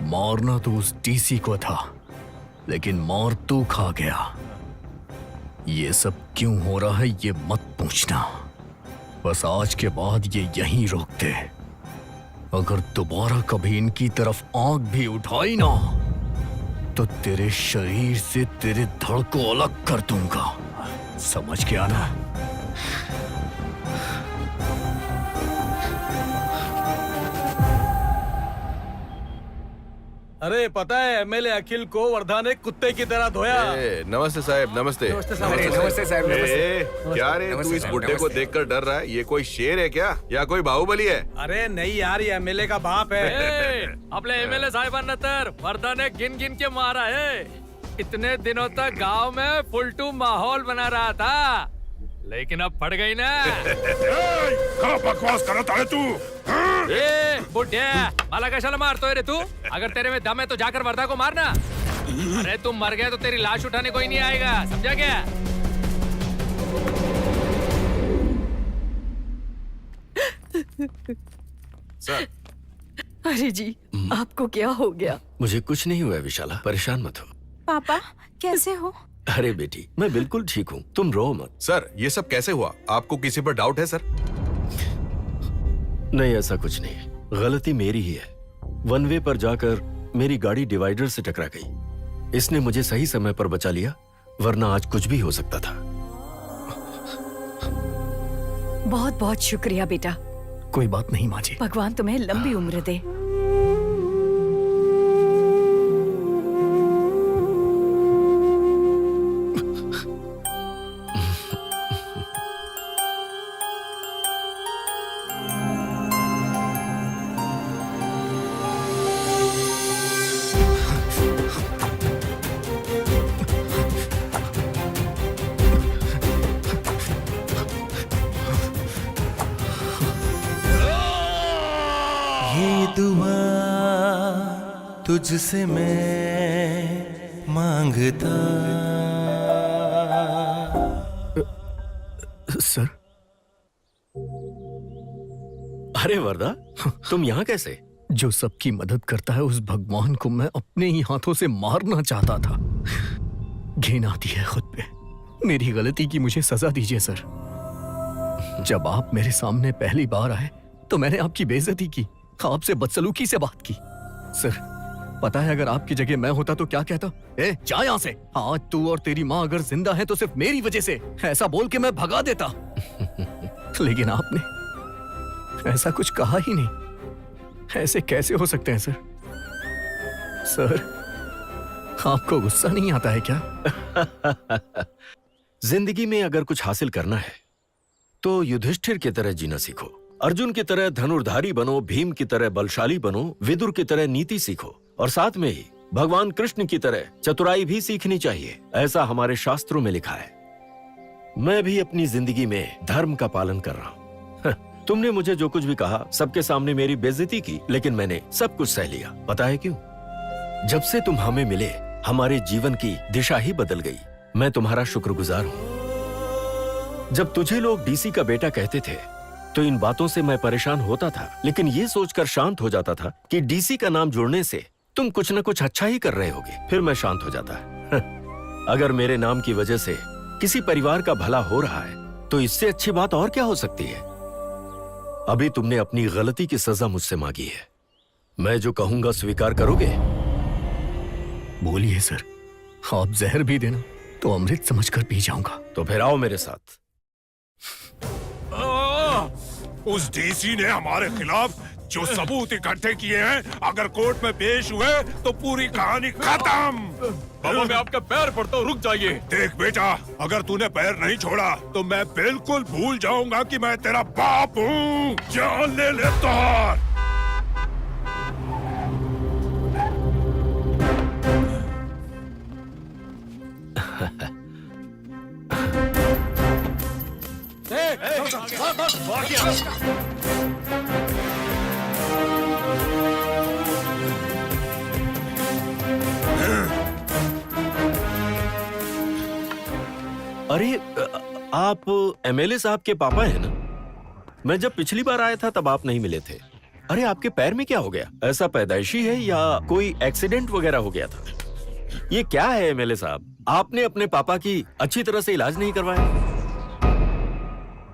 मारना तो उस डीसी को था, लेकिन मार तू खा गया। ये सब क्यों हो रहा है ये मत पूछना। बस आज के बाद ये यहीं रोक दे। अगर दोबारा कभी इनकी तरफ आंख भी उठाई ना तो तेरे शरीर से तेरे धड़ को अलग कर दूंगा। समझ गया ना? अरे पता है एमएलए अखिल को वर्धा ने कुत्ते की तरह धोया। नमस्ते साहब, नमस्ते। नमस्ते साहब। अरे नमस्ते साहब, नमस्ते। क्या रे, तू नमस्ते इस साहब, बुड्ढे को नमस्ते। देखकर डर रहा है? ये कोई शेर है क्या या कोई बाहुबली है? अरे नहीं यार, ये एमएलए का बाप है। अपने एमएलए साहिबान नतर वर्धा ने गिन गिन के मारा है। इतने दिनों तक गांव में फुलटू माहौल बना रहा था, लेकिन अब पड़ गई ना। क्या बकवास करता है तू? ए बुढ़े, माला कशाला मारतो है रे तू? अगर तेरे में दम है तो जाकर वर्धा को मारना। अरे तुम मर गए तो तेरी लाश उठाने कोई नहीं आएगा, समझा क्या? सर। अरे जी, आपको क्या हो गया? मुझे कुछ नहीं हुआ विशाला, परेशान मत हो। पापा कैसे हो? अरे बेटी, मैं बिल्कुल ठीक हूँ, तुम रो मत। सर, ये सब कैसे हुआ? आपको किसी पर डाउट है सर? नहीं, ऐसा कुछ नहीं है, गलती मेरी ही है। वन वे पर जाकर मेरी गाड़ी डिवाइडर से टकरा गई। इसने मुझे सही समय पर बचा लिया, वरना आज कुछ भी हो सकता था। बहुत बहुत शुक्रिया बेटा। कोई बात नहीं माँ जी। भगवान तुम्हें लंबी उम्र दे। ये दुआ तुझसे मैं मांगता। सर। अरे वरदा, तुम यहाँ कैसे? जो सबकी मदद करता है उस भगवान को मैं अपने ही हाथों से मारना चाहता था। घिन आती है खुद पे। मेरी गलती की मुझे सजा दीजिए सर। जब आप मेरे सामने पहली बार आए तो मैंने आपकी बेइज्जती की, आपसे बदसलूकी से बात की। सर, पता है अगर आपकी जगह मैं होता तो क्या कहता? ए, जा यहाँ से। आज तू और तेरी माँ अगर जिंदा है तो सिर्फ मेरी वजह से, ऐसा बोल के मैं भगा देता। लेकिन आपने ऐसा कुछ कहा ही नहीं। ऐसे कैसे हो सकते हैं सर? सर, आपको गुस्सा नहीं आता है क्या? जिंदगी में अगर कुछ हासिल करना है तो युधिष्ठिर की तरह जीना सीखो, अर्जुन की तरह धनुर्धारी बनो, भीम की तरह बलशाली बनो, विदुर की तरह नीति सीखो, और साथ में ही भगवान कृष्ण की तरह चतुराई भी सीखनी चाहिए। ऐसा हमारे शास्त्रों में लिखा है। मैं भी अपनी जिंदगी में धर्म का पालन कर रहा हूँ। तुमने मुझे जो कुछ भी कहा, सबके सामने मेरी बेइज्जती की, लेकिन मैंने सब कुछ सह लिया। पता है क्यों? जब से तुम हमें मिले, हमारे जीवन की दिशा ही बदल गई। मैं तुम्हारा शुक्रगुजार हूँ। जब तुझे लोग डीसी का बेटा कहते थे तो इन बातों से मैं परेशान होता था, लेकिन ये सोचकर शांत हो जाता था कि डीसी का नाम जोड़ने से तुम कुछ न कुछ अच्छा ही कर रहे होगे। फिर मैं शांत हो जाता। अगर मेरे नाम की वजह से किसी परिवार का भला हो रहा है तो इससे अच्छी बात और क्या हो सकती है? अभी तुमने अपनी गलती की सजा मुझसे मांगी है। मैं जो कहूंगा स्वीकार करोगे? बोलिए सर। आप जहर भी देना तो अमृत समझकर पी जाऊंगा। तो फिर आओ मेरे साथ। उस डीसी ने हमारे खिलाफ जो सबूत इकट्ठे किए हैं, अगर कोर्ट में पेश हुए तो पूरी कहानी खत्म। बाबा, मैं आपका पैर पड़ता हूँ, रुक जाइए। देख बेटा, अगर तूने पैर नहीं छोड़ा तो मैं बिल्कुल भूल जाऊंगा कि मैं तेरा बाप हूँ। जान ले लेता। अरे, आप एमएलए साहब के पापा हैं ना? मैं जब पिछली बार आया था तब आप नहीं मिले थे। अरे, आपके पैर में क्या हो गया? ऐसा पैदाइशी है या कोई एक्सीडेंट वगैरह हो गया था? ये क्या है एमएलए साहब? आपने अपने पापा की अच्छी तरह से इलाज नहीं करवाया?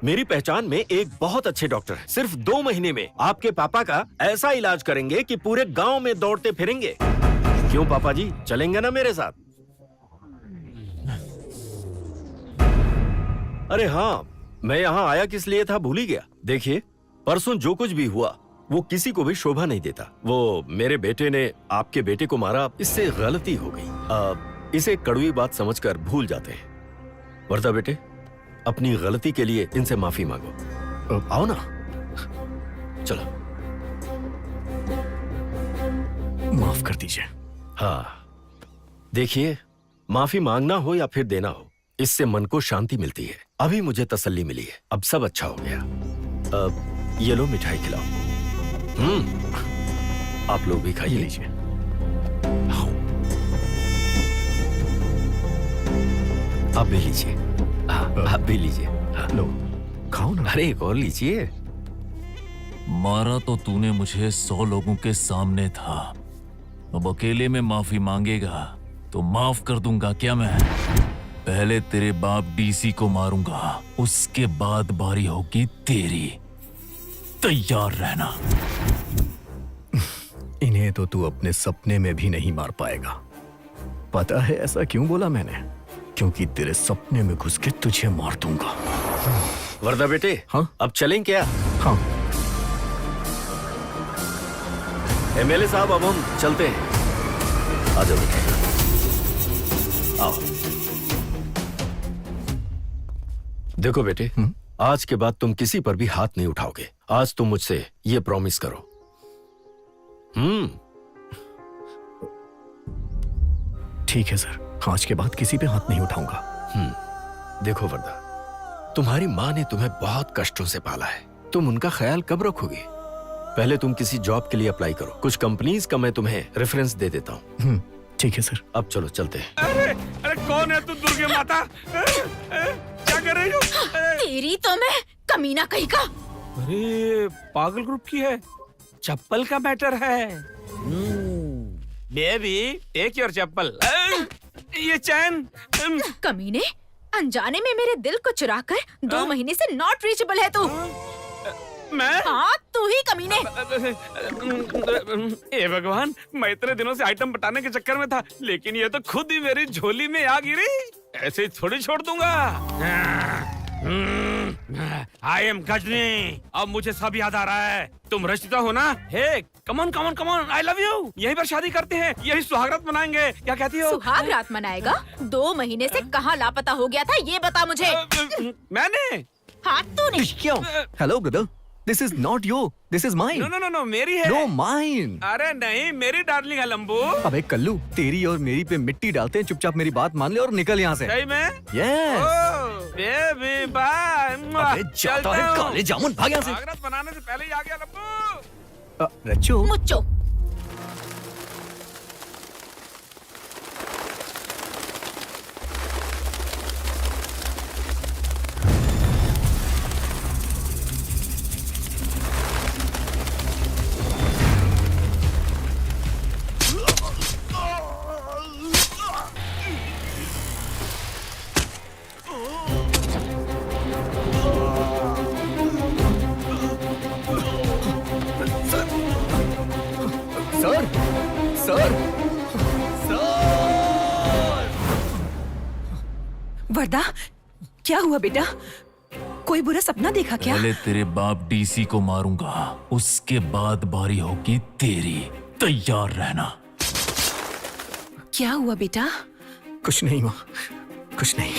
मेरी पहचान में एक बहुत अच्छे डॉक्टर हैं। सिर्फ 2 महीने में आपके पापा का ऐसा इलाज करेंगे कि पूरे गांव में दौड़ते फिरेंगे। क्यों पापा जी, चलेंगे ना मेरे साथ? अरे हाँ, मैं यहाँ आया किस लिए था भूल ही गया। देखिए, परसों जो कुछ भी हुआ वो किसी को भी शोभा नहीं देता। वो मेरे बेटे ने आपके बेटे को मारा, इससे गलती हो गई। इसे कड़वी बात समझकर भूल जाते हैं। वर्धा बेटे, अपनी गलती के लिए इनसे माफी मांगो। आओ ना, चलो। माफ कर दीजिए। हाँ, देखिए, माफी मांगना हो या फिर देना हो, इससे मन को शांति मिलती है। अभी मुझे तसल्ली मिली है, अब सब अच्छा हो गया। अब ये लो, मिठाई खिलाओ। आप लोग भी खाइए। लीजिए। आप भी लीजिए। हाँ, आप भी लीजिए। हाँ, लो, खाओ ना। अरे एक और लीजिए। मारा तो तूने मुझे 100 लोगों के सामने था, अब अकेले में माफी मांगेगा तो माफ कर दूंगा क्या मैं? पहले तेरे बाप डीसी को मारूंगा, उसके बाद बारी होगी तेरी। तैयार रहना। इन्हें तो तू अपने सपने में भी नहीं मार पाएगा। पता है ऐसा क्यों बोला मैंने? क्योंकि तेरे सपने में घुस के तुझे मार दूंगा। वर्धा बेटे, हाँ? अब चलें क्या? हाँ। एमएलए साहब, अब हम चलते हैं। आ जाओ बेटे, आओ। देखो बेटे, आज के बाद तुम किसी पर भी हाथ नहीं उठाओगे। आज तुम मुझसे ये प्रॉमिस करो। ठीक है सर, आज के बाद किसी पे हाथ नहीं उठाऊंगा। देखो वर्धा, तुम्हारी माँ ने तुम्हें बहुत कष्टों से पाला है, तुम उनका ख्याल कब रखोगे? पहले तुम किसी जॉब के लिए अप्लाई करो। कुछ कंपनीज का मैं तुम्हें रेफरेंस दे देता हूँ। ठीक है सर। अब चलो चलते हैं। अरे कौन है तू, दुर्गे माता? क्या कर रही हो? तेरी तो मैं कमीना कहीं का। अरे पागल ग्रुप की है, चप्पल का मैटर है। बेबी टेक योर चप्पल। ये चैन। कमीने, अनजाने में मेरे दिल को चुराकर 2 महीने से नॉट रीचेबल है तू। मैं? हाँ, तू ही कमीने। ए भगवान, मैं इतने दिनों से आइटम बटाने के चक्कर में था, लेकिन ये तो खुद ही मेरी झोली में आ गिरी। ऐसे ही थोड़ी छोड़ दूंगा। I am Ghajini. अब मुझे सब याद आ रहा है। तुम रचिता हो ना? Hey, come on come on come on, I love you. यहीं पर शादी करते हैं, यही सुहागरात मनाएंगे। क्या कहती हो? सुहागरात मनाएगा? 2 महीने से कहाँ लापता हो गया था, ये बता मुझे। मैंने? हाँ, तूने। क्यों? Hello brother, this is not your, this is mine. No no no no, मेरी है। No, mine. अरे नहीं, मेरी डार्लिंग है लंबू। अबे कल्लू, तेरी और मेरी पे मिट्टी डालते हैं। चुपचाप मेरी बात मान ले और निकल यहाँ से। सही में? यस। Baby bye. अबे जाता है काले जामुन, भाग यहाँ से। सुहागरात बनाने से पहले ही आ गया लंबू। रच्चू। मुच्चो। Sir, sir, sir. वर्दा, क्या हुआ बेटा? कोई बुरा सपना देखा क्या? पहले तेरे बाप डीसी को मारूंगा, उसके बाद बारी होगी तेरी। तैयार रहना। क्या हुआ बेटा? कुछ नहीं माँ, कुछ नहीं।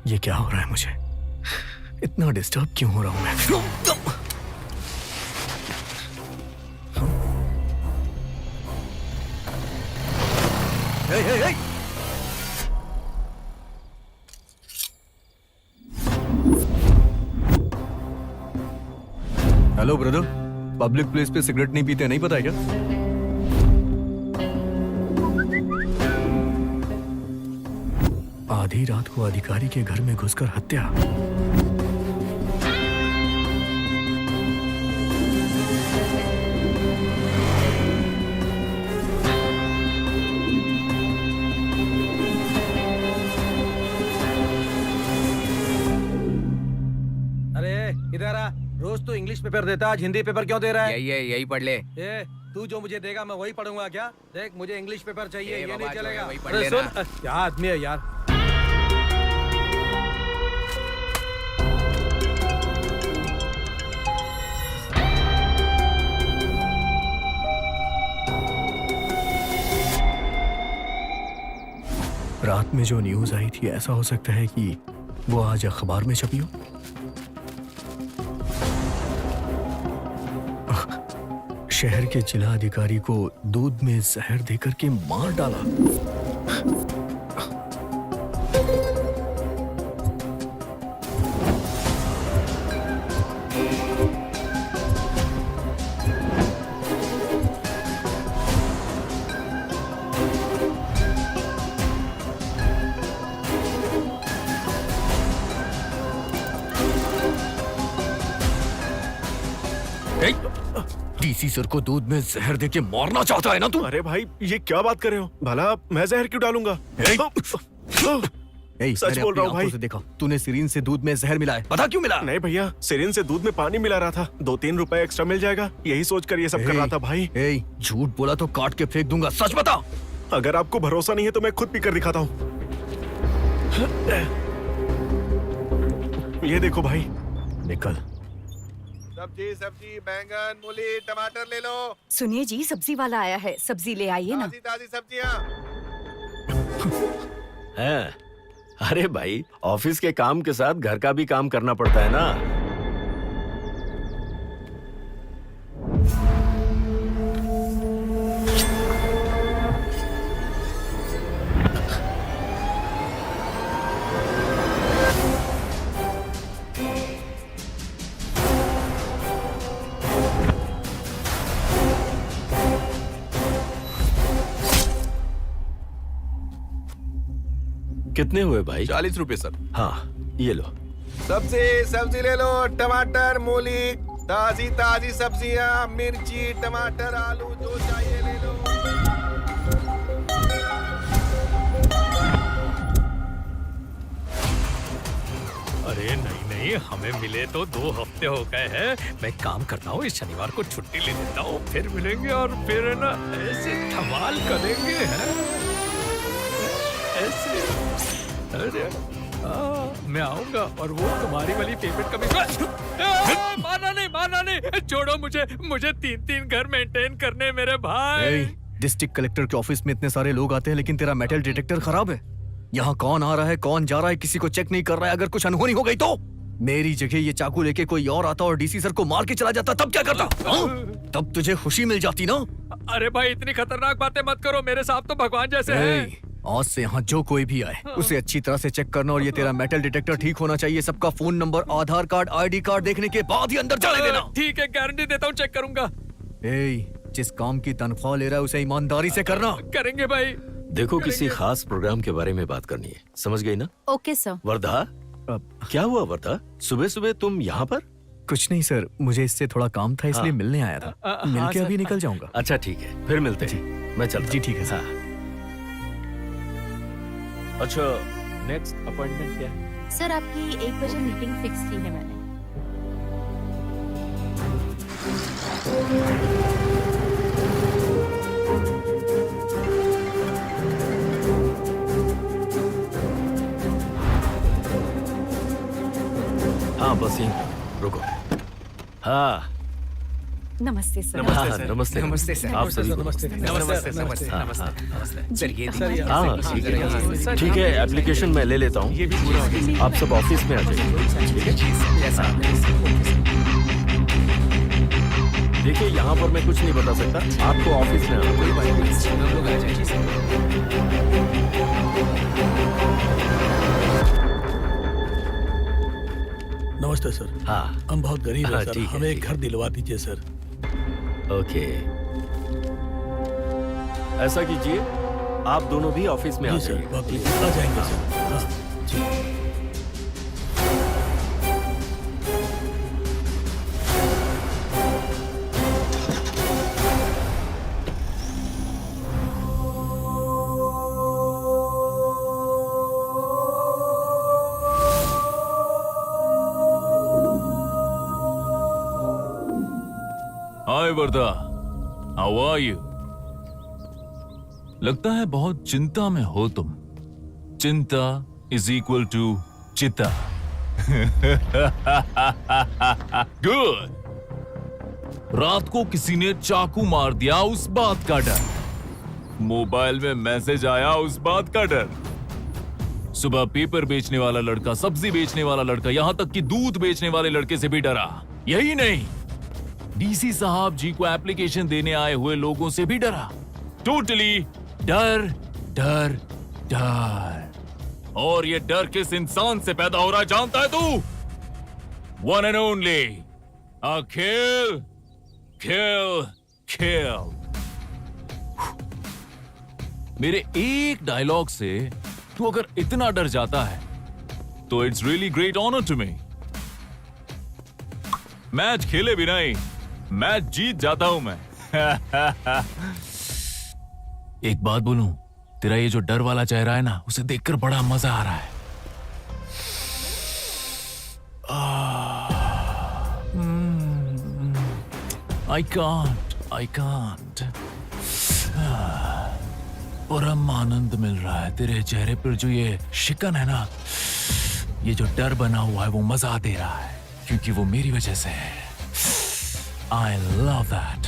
ये क्या हो रहा है मुझे? इतना डिस्टर्ब क्यों हो रहा हूं मैं? हे, हे, हे। हेलो ब्रदर, पब्लिक प्लेस पे सिगरेट नहीं पीते, नहीं पता है क्या? आधी रात को अधिकारी के घर में घुसकर हत्या। रोज तू इंग्लिश पेपर देता, आज हिंदी पेपर क्यों दे रहा है? यही पढ़ ले। ए, तू जो मुझे देगा मैं वही पढ़ूंगा क्या? देख मुझे इंग्लिश पेपर चाहिए, ये बाबा, नहीं जो है चलेगा। वही पढ़ अरे लेना। सुन, क्या आदमी है यार। रात में जो न्यूज आई थी, ऐसा हो सकता है कि वो आज अखबार में छपी हो। शहर के जिला अधिकारी को दूध में जहर देकर के मार डाला। डीसी सर को दूध में जहर देके मारना चाहता है ना तू? अरे भाई ये क्या बात कर रहे हो? भला मैं जहर क्यों डालूंगा? सच बोल रहा हूँ भाई। से देखा तूने सिरिन से दूध में जहर मिलाया, पता क्यों मिला? नहीं भैया, सिरिन से दूध में पानी मिला रहा था। 2-3 रुपए एक्स्ट्रा मिल जाएगा, यही सोचकर ये सब कर रहा था भाई। झूठ बोला तो काट के फेंक दूंगा, सच बता। अगर आपको भरोसा नहीं है तो मैं खुद पीकर दिखाता हूँ। ये देखो भाई। निकल। सब्जी सब्जी, बैंगन, मूली, टमाटर ले लो। सुनिए जी, सब्जी वाला आया है, सब्जी ले आइए ना। ताजी ताजी सब्जियाँ। हैं? अरे भाई, ऑफिस के काम के साथ घर का भी काम करना पड़ता है ना। कितने हुए भाई? 40 रुपए सर। हाँ, ये लो। सब्जी ले लो, टमाटर, मूली, ताजी ताजी सब्जियाँ, मिर्ची, टमाटर, आलू, जो चाहिए ले लो। अरे नहीं नहीं, हमें मिले तो 2 हफ्ते हो गए हैं। मैं काम करता हूँ, इस शनिवार को छुट्टी ले लेता हूँ, फिर मिलेंगे और फिर ना ऐसे धमाल करेंगे हैं। ऐसे अरे मैं आऊंगा और वो तुम्हारी वाली फेवरेट कभी मारना नहीं, छोड़ो मुझे 3 घर मेंटेन करने मेरे भाई। डिस्ट्रिक्ट कलेक्टर के ऑफिस में इतने सारे लोग आते हैं, लेकिन तेरा मेटल डिटेक्टर खराब है। यहाँ कौन आ रहा है, कौन जा रहा है, किसी को चेक नहीं कर रहा है। अगर कुछ अनहोनी हो गई तो मेरी जगह ये चाकू लेके कोई और आता और डीसी सर को मार के चला जाता, तब क्या करता? तब तुझे खुशी मिल जाती ना। अरे भाई, इतनी खतरनाक बातें मत करो, मेरे साथ तो भगवान जैसे हैं। आज से यहाँ जो कोई भी आए उसे अच्छी तरह से चेक करना, और ये तेरा मेटल डिटेक्टर ठीक होना चाहिए। सबका फोन नंबर, आधार कार्ड, आईडी कार्ड देखने के बाद ही अंदर जाने देना। ठीक है, गारंटी देता हूँ, चेक करूंगा। जिस काम की तनख्वाह ले रहा है उसे ईमानदारी से करना। करेंगे भाई। देखो, किसी खास प्रोग्राम के बारे में बात करनी है, समझ गई ना? Okay sir. वर्धा, क्या हुआ वर्धा? सुबह सुबह तुम यहाँ पर? कुछ नहीं सर, मुझे इससे थोड़ा काम था, इसलिए मिलने आया था। मिलके अभी निकल जाऊंगा। अच्छा ठीक है, फिर मिलते हैं। मैं चलता। जी ठीक है सर। अच्छा, नेक्स्ट अपॉइंटमेंट क्या है? सर, आपकी 1 बजे मीटिंग फिक्स की है मैंने। हाँ बस यहीं रुको। हाँ नमस्ते सर। नमस्ते नमस्ते सर। आप सभी को नमस्ते नमस्ते। सर, ये हाँ ठीक है, एप्लीकेशन मैं ले लेता हूँ। आप सब ऑफिस में आ जाइए। देखिए, यहाँ पर मैं कुछ नहीं बता सकता, आपको ऑफिस में आना नमस्ते सर। हाँ, हम बहुत गरीब हैं सर, ठीक है, हमें एक ठीक घर दिलवा दीजिए सर। ओके, ऐसा कीजिए, आप दोनों भी ऑफिस में आ जी सर, जाइए। आ जाएंगे सर। हाँ, जी। Vardha, how are you? लगता है बहुत चिंता में हो तुम। चिंता इज इक्वल टू चिता। गुड। रात को किसी ने चाकू मार दिया, उस बात का डर। मोबाइल में मैसेज आया, उस बात का डर। सुबह पेपर बेचने वाला लड़का, सब्जी बेचने वाला लड़का, यहां तक कि दूध बेचने वाले लड़के से भी डरा। यही नहीं, डीसी साहब जी को एप्लीकेशन देने आए हुए लोगों से भी डरा। टोटली डर डर डर। और ये डर किस इंसान से पैदा हो रहा है जानता है तू? वन एंड ओनली अखिल। किल किल। मेरे एक डायलॉग से तू अगर इतना डर जाता है तो it's really great honour to me. Match खेले बिना ही मैच जीत जाता हूं मैं। एक बात बोलूं, तेरा ये जो डर वाला चेहरा है ना, उसे देखकर बड़ा मजा आ रहा है। I can't. परम आनंद मिल रहा है तेरे चेहरे पर। जो ये शिकन है ना, ये जो डर बना हुआ है, वो मजा दे रहा है, क्योंकि वो मेरी वजह से है। I love that.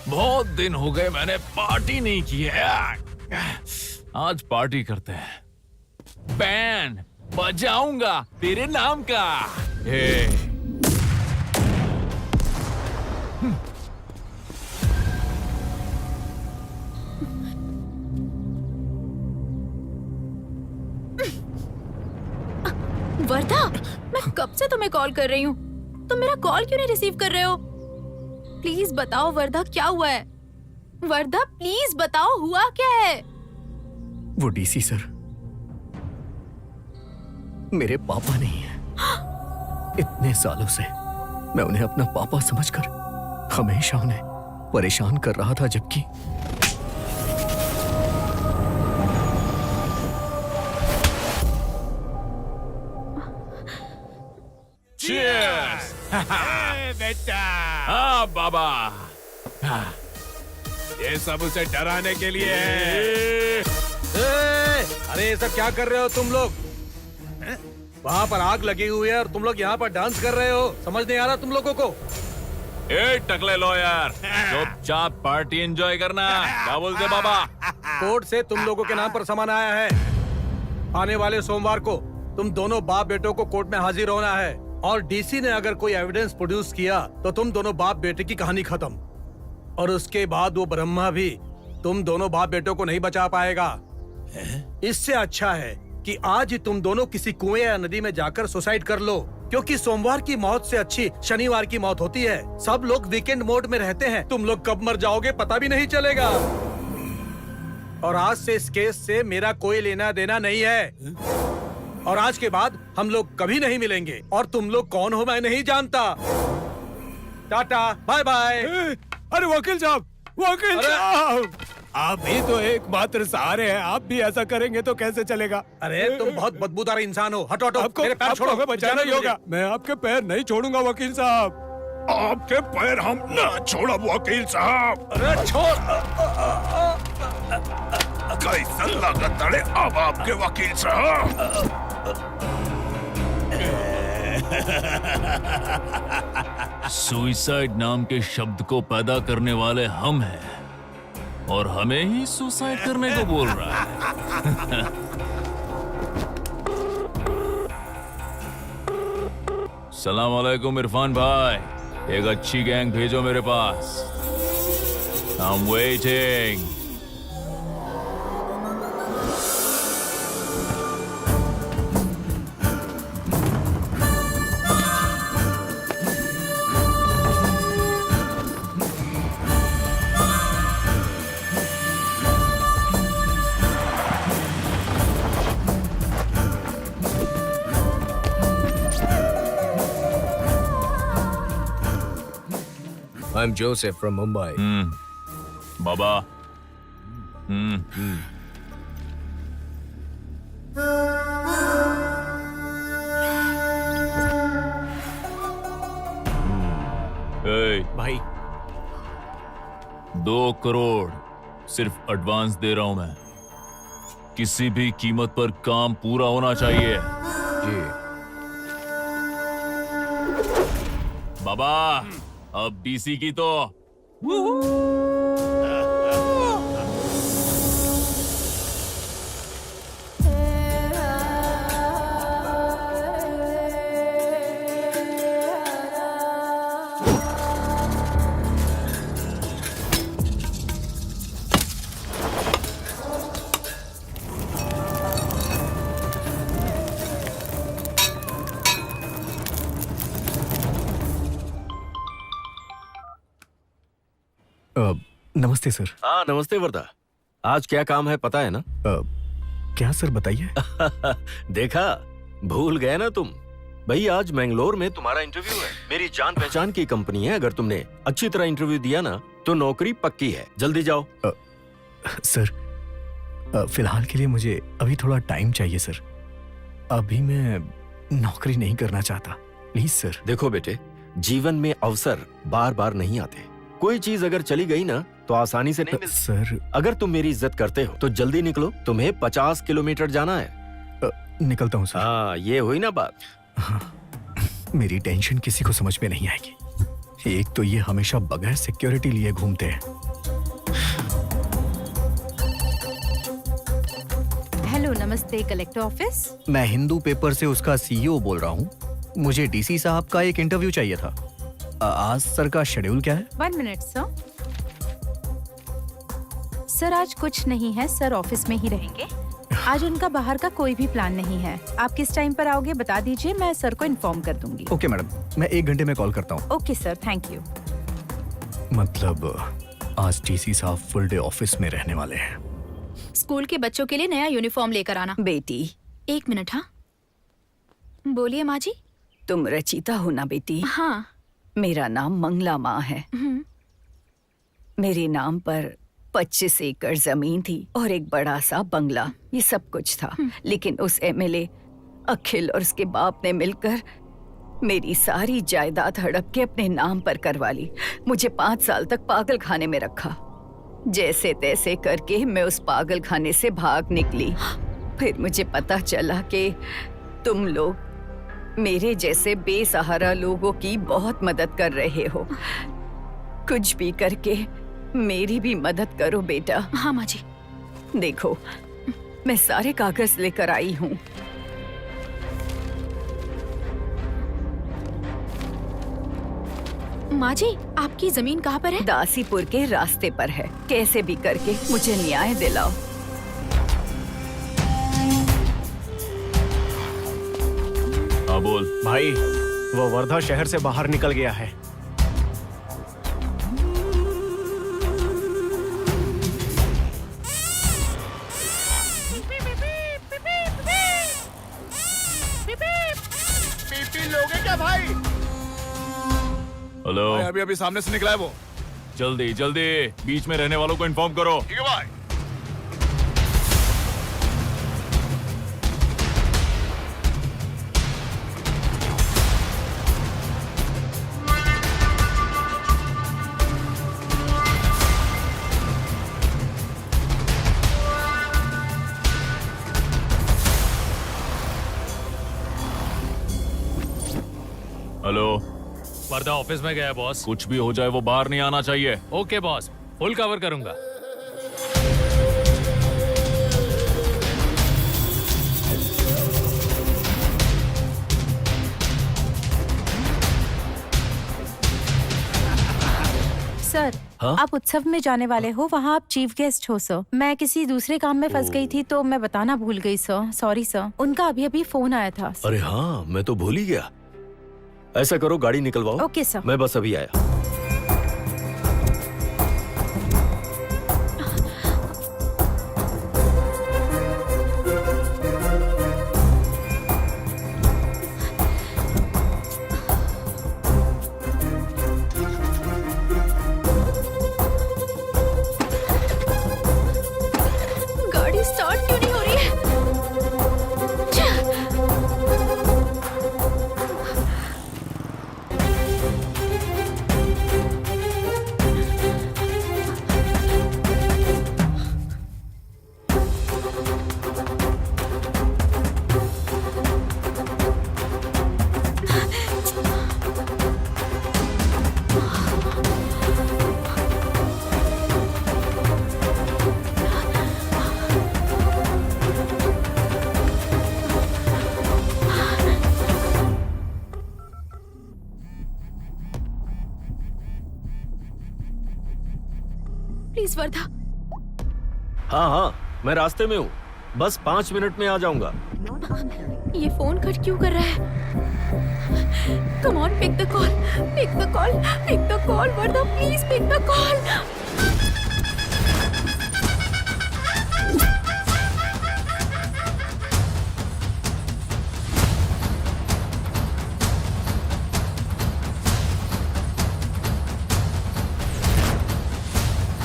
बहुत दिन हो गए मैंने पार्टी नहीं की है। आज पार्टी करते हैं। बैंड बजाऊंगा तेरे नाम का। वर्धा, मैं कब से तुम्हें कॉल कर रही हूँ, तुम मेरा कॉल क्यों नहीं रिसीव कर रहे हो? प्लीज बताओ वर्धा, क्या हुआ है? वर्धा प्लीज बताओ, हुआ क्या है? वो डीसी सर मेरे पापा नहीं है। इतने सालों से मैं उन्हें अपना पापा समझकर हमेशा उन्हें परेशान कर रहा था, जबकि Cheers! बेटा, हाँ बाबा। ये सब उसे डराने के लिए है। अरे ये सब क्या कर रहे हो तुम लोग? वहाँ पर आग लगी हुई है और तुम लोग यहाँ पर डांस कर रहे हो। समझ नहीं आ रहा तुम लोगों को? ए टकले लॉयर, चुपचाप पार्टी एंजॉय करना। क्या बोलते बाबा? कोर्ट से तुम लोगों के नाम पर सामान आया है। आने वाले सोमवार को तुम दोनों बाप बेटों को कोर्ट में हाजिर होना है, और डीसी ने अगर कोई एविडेंस प्रोड्यूस किया तो तुम दोनों बाप बेटे की कहानी खत्म। और उसके बाद वो ब्रह्मा भी तुम दोनों बाप बेटों को नहीं बचा पाएगा। इससे अच्छा है कि आज ही तुम दोनों किसी कुएं या नदी में जाकर सुसाइड कर लो, क्योंकि सोमवार की मौत से अच्छी शनिवार की मौत होती है। सब लोग वीकेंड मोड में रहते हैं, तुम लोग कब मर जाओगे पता भी नहीं चलेगा। और आज से इस केस से मेरा कोई लेना देना नहीं है, और आज के बाद हम लोग कभी नहीं मिलेंगे। और तुम लोग कौन हो मैं नहीं जानता। Tata bye bye. अरे वकील साहब, वकील साहब, आप भी तो एकमात्र सहारे हैं। आप भी ऐसा करेंगे तो कैसे चलेगा? अरे तुम बहुत बदबूदार इंसान हो, हटो हटो, मेरे पैर छोड़ो। हमें बचाना ही होगा। मैं आपके पैर नहीं छोड़ूंगा वकील साहब। आपके पैर हम ना छोड़ो वकील साहब। अरे छोड़। कैसा लागत अड़े अब आपके वकील साहब? सुइसाइड नाम के शब्द को पैदा करने वाले हम हैं, और हमें ही सुसाइड करने को बोल रहा है। सलाम अलैकुम इरफान भाई, एक अच्छी गैंग भेजो मेरे पास। I'm waiting. I'm Joseph from Mumbai. Baba. Hey, 2 crore सिर्फ एडवांस दे रहा हूं मैं। किसी भी कीमत पर काम पूरा होना चाहिए। जी बाबा, अब डीसी की तो नमस्ते सर। हाँ नमस्ते वर्धा। आज क्या काम है पता है ना? क्या सर बताइए। देखा, भूल गए ना तुम। भाई आज मैंगलोर में तुम्हारा इंटरव्यू है। मेरी जान पहचान की कंपनी है। अगर तुमने अच्छी तरह इंटरव्यू दिया ना तो नौकरी पक्की है। जल्दी जाओ। सर फिलहाल के लिए मुझे अभी थोड़ा टाइम चाहिए सर। अभी मैं नौकरी नहीं करना चाहता, प्लीज सर। देखो बेटे, जीवन में अवसर बार बार नहीं आते। कोई चीज अगर चली गई ना तो आसानी से नहीं मिलती। सर अगर तुम मेरी इज्जत करते हो तो जल्दी निकलो। तुम्हें 50 किलोमीटर जाना है। निकलता हूँ सर। हाँ, ये हुई ना बात। मेरी टेंशन किसी को समझ में नहीं आएगी। एक तो ये हमेशा बगैर सिक्योरिटी लिए घूमते हैं। हेलो, नमस्ते कलेक्टर ऑफिस। मैं हिंदू पेपर से उसका सीईओ बोल रहा हूँ। मुझे डीसी साहब का एक इंटरव्यू चाहिए था। आज सर का शेड्यूल क्या है? 1 मिनट सर। सर आज कुछ नहीं है, सर ऑफिस में ही रहेंगे। आज उनका बाहर का कोई भी प्लान नहीं है। आप किस टाइम पर आओगे बता दीजिए, मैं सर को इन्फॉर्म कर दूंगी। ओके मैडम, मैं 1 घंटे में कॉल करता हूँ। Okay sir, thank you. मतलब आज डीसी साहब फुल डे ऑफिस में रहने वाले हैं। स्कूल के बच्चों के लिए नया यूनिफॉर्म लेकर आना। बेटी 1 मिनट। हाँ बोलिए माँ जी। तुम रचिता हो ना बेटी? हाँ। मेरा नाम मंगला माँ है। मेरे नाम पर 25 एकड़ जमीन थी और एक बड़ा सा बंगला, ये सब कुछ था। लेकिन उस एमएलए अखिल और उसके बाप ने मिलकर मेरी सारी जायदाद हड़प के अपने नाम पर करवा ली। मुझे 5 साल तक पागल खाने में रखा। जैसे तैसे करके मैं उस पागल खाने से भाग निकली। फिर मुझे पता चला कि तुम लोग मेरे जैसे बेसहारा लोगों की बहुत मदद कर रहे हो। कुछ भी करके मेरी भी मदद करो बेटा। हाँ माँ जी। देखो, मैं सारे कागज लेकर आई हूँ। माँ जी, आपकी जमीन कहाँ पर है? दासीपुर के रास्ते पर है। कैसे भी करके मुझे न्याय दिलाओ। हाँ बोल भाई, वो वर्धा शहर से बाहर निकल गया है। लोगे क्या भाई? हेलो, अभी अभी सामने से निकला है वो। जल्दी जल्दी बीच में रहने वालों को इन्फॉर्म करो। ठीक है भाई। हेलो, वर्धा ऑफिस में गया बॉस। कुछ भी हो जाए वो बाहर नहीं आना चाहिए। ओके बॉस, फुल कवर करूंगा। सर हाँ? आप उत्सव में जाने वाले हो, वहाँ आप चीफ गेस्ट हो सर। मैं किसी दूसरे काम में फंस गई थी तो मैं बताना भूल गई सर। Sorry sir. उनका अभी अभी फोन आया था। अरे हाँ, मैं तो भूल ही गया। ऐसा करो, गाड़ी निकलवाओ। Okay sir. मैं बस अभी आया। गाड़ी स्टार्ट क्यों नहीं हो रही है? प्लीज वर्धा। हाँ हाँ, मैं रास्ते में हूँ, बस 5 मिनट में आ जाऊंगा। ये फोन कट क्यों कर रहा है? Come on, pick the call, pick the call, pick the call Vardha, please pick the call.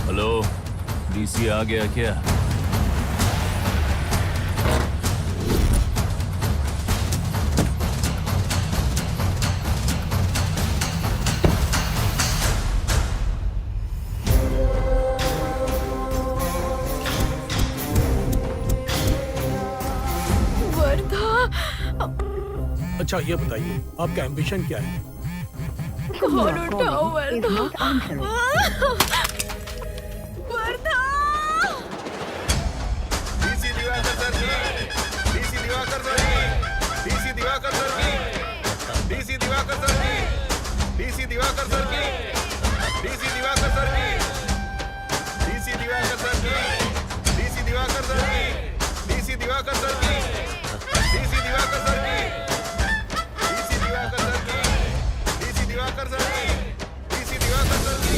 Hello, DC आ गया क्या? अच्छा ये बताइए आपका एम्बिशन क्या है? कॉल उठाओ वर्धा। वर्धा। डीसी दिवाकर सर की, डीसी दिवाकर सर की, डीसी दिवाकर सर की, डीसी दिवाकर सर की, डीसी दिवाकर सर की, डीसी दिवाकर सर की, डीसी दिवाकर सर की, डीसी दिवाकर सर की, डीसी दिवाकर सर की, डीसी दिवाकर सर की, डीसी दिवाकर सर की, डीसी दिवाकर सर की, डीसी दिवाकर सर की।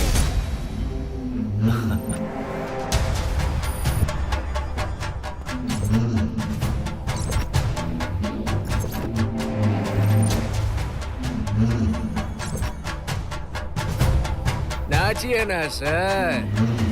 नाचिए ना सर।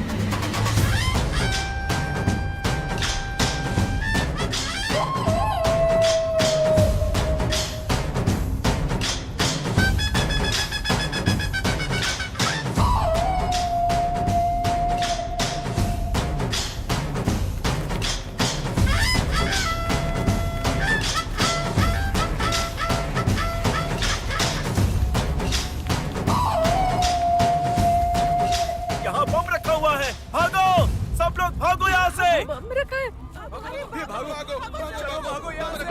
यहाँ बम रखा हुआ है, भागो सब लोग, भागो यहाँ से। बम रखा है। भागो भागो चलो भागो यहाँ से।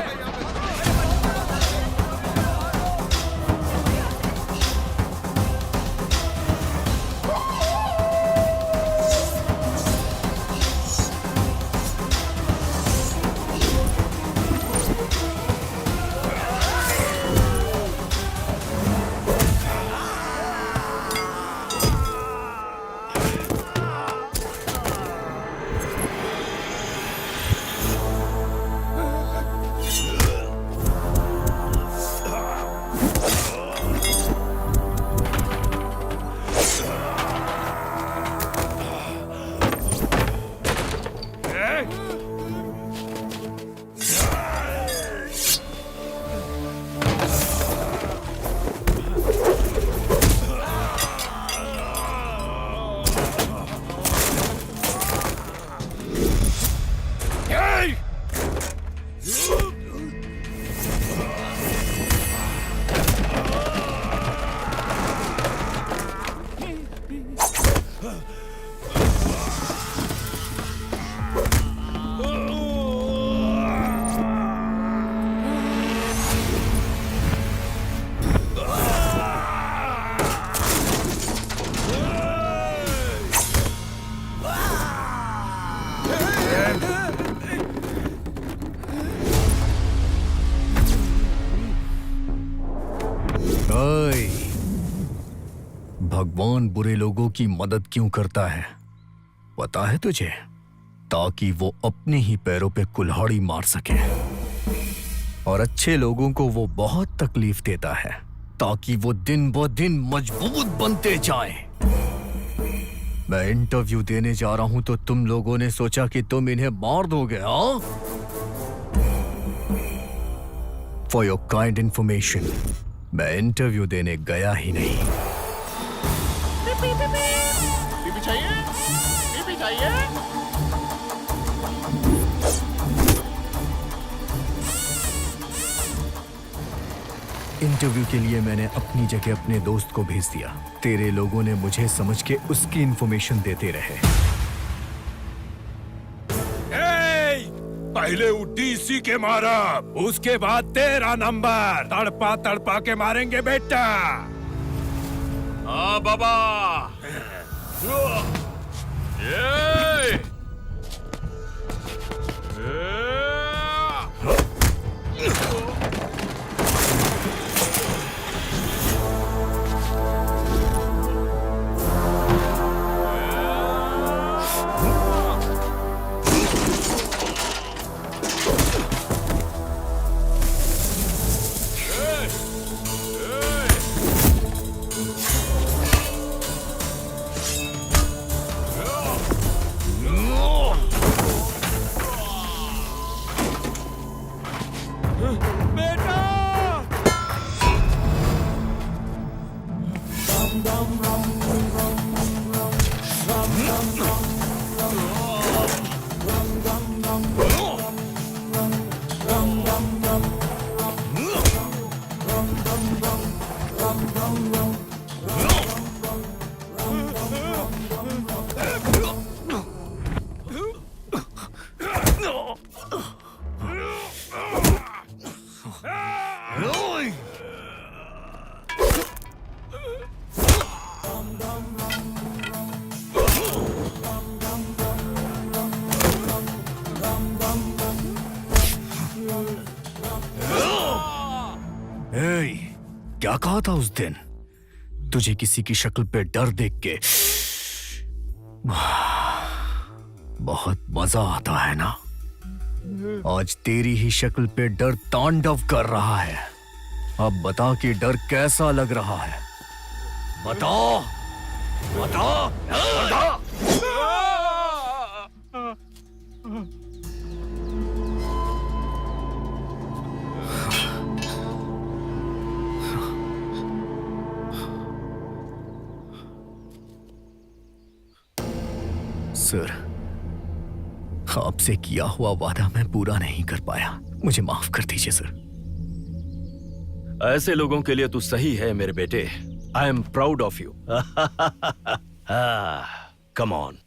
ओए, भगवान बुरे लोगों की मदद क्यों करता है पता है तुझे? ताकि वो अपने ही पैरों पे कुल्हाड़ी मार सके। और अच्छे लोगों को वो बहुत तकलीफ देता है ताकि वो दिन ब दिन मजबूत बनते जाएं। मैं इंटरव्यू देने जा रहा हूं तो तुम लोगों ने सोचा कि तुम इन्हें मार दोगे, हाँ? फॉर योर काइंड इंफॉर्मेशन, मैं इंटरव्यू देने गया ही नहीं। बीबी चाहिए? बीबी चाहिए? इंटरव्यू के लिए मैंने अपनी जगह अपने दोस्त को भेज दिया। तेरे लोगों ने मुझे समझ के उसकी इंफॉर्मेशन देते रहे। पहले वो डीसी के मारा, उसके बाद तेरा नंबर तड़पा तड़पा के मारेंगे बेटा। हाँ बाबा। क्या कहा था उस दिन? तुझे किसी की शक्ल पे डर देख के बहुत मजा आता है ना? आज तेरी ही शक्ल पे डर तांडव कर रहा है। अब बता कि डर कैसा लग रहा है? बता, बता, बता। सर, आपसे किया हुआ वादा मैं पूरा नहीं कर पाया, मुझे माफ कर दीजिए सर। ऐसे लोगों के लिए तू सही है मेरे बेटे। I am proud of you. Come on,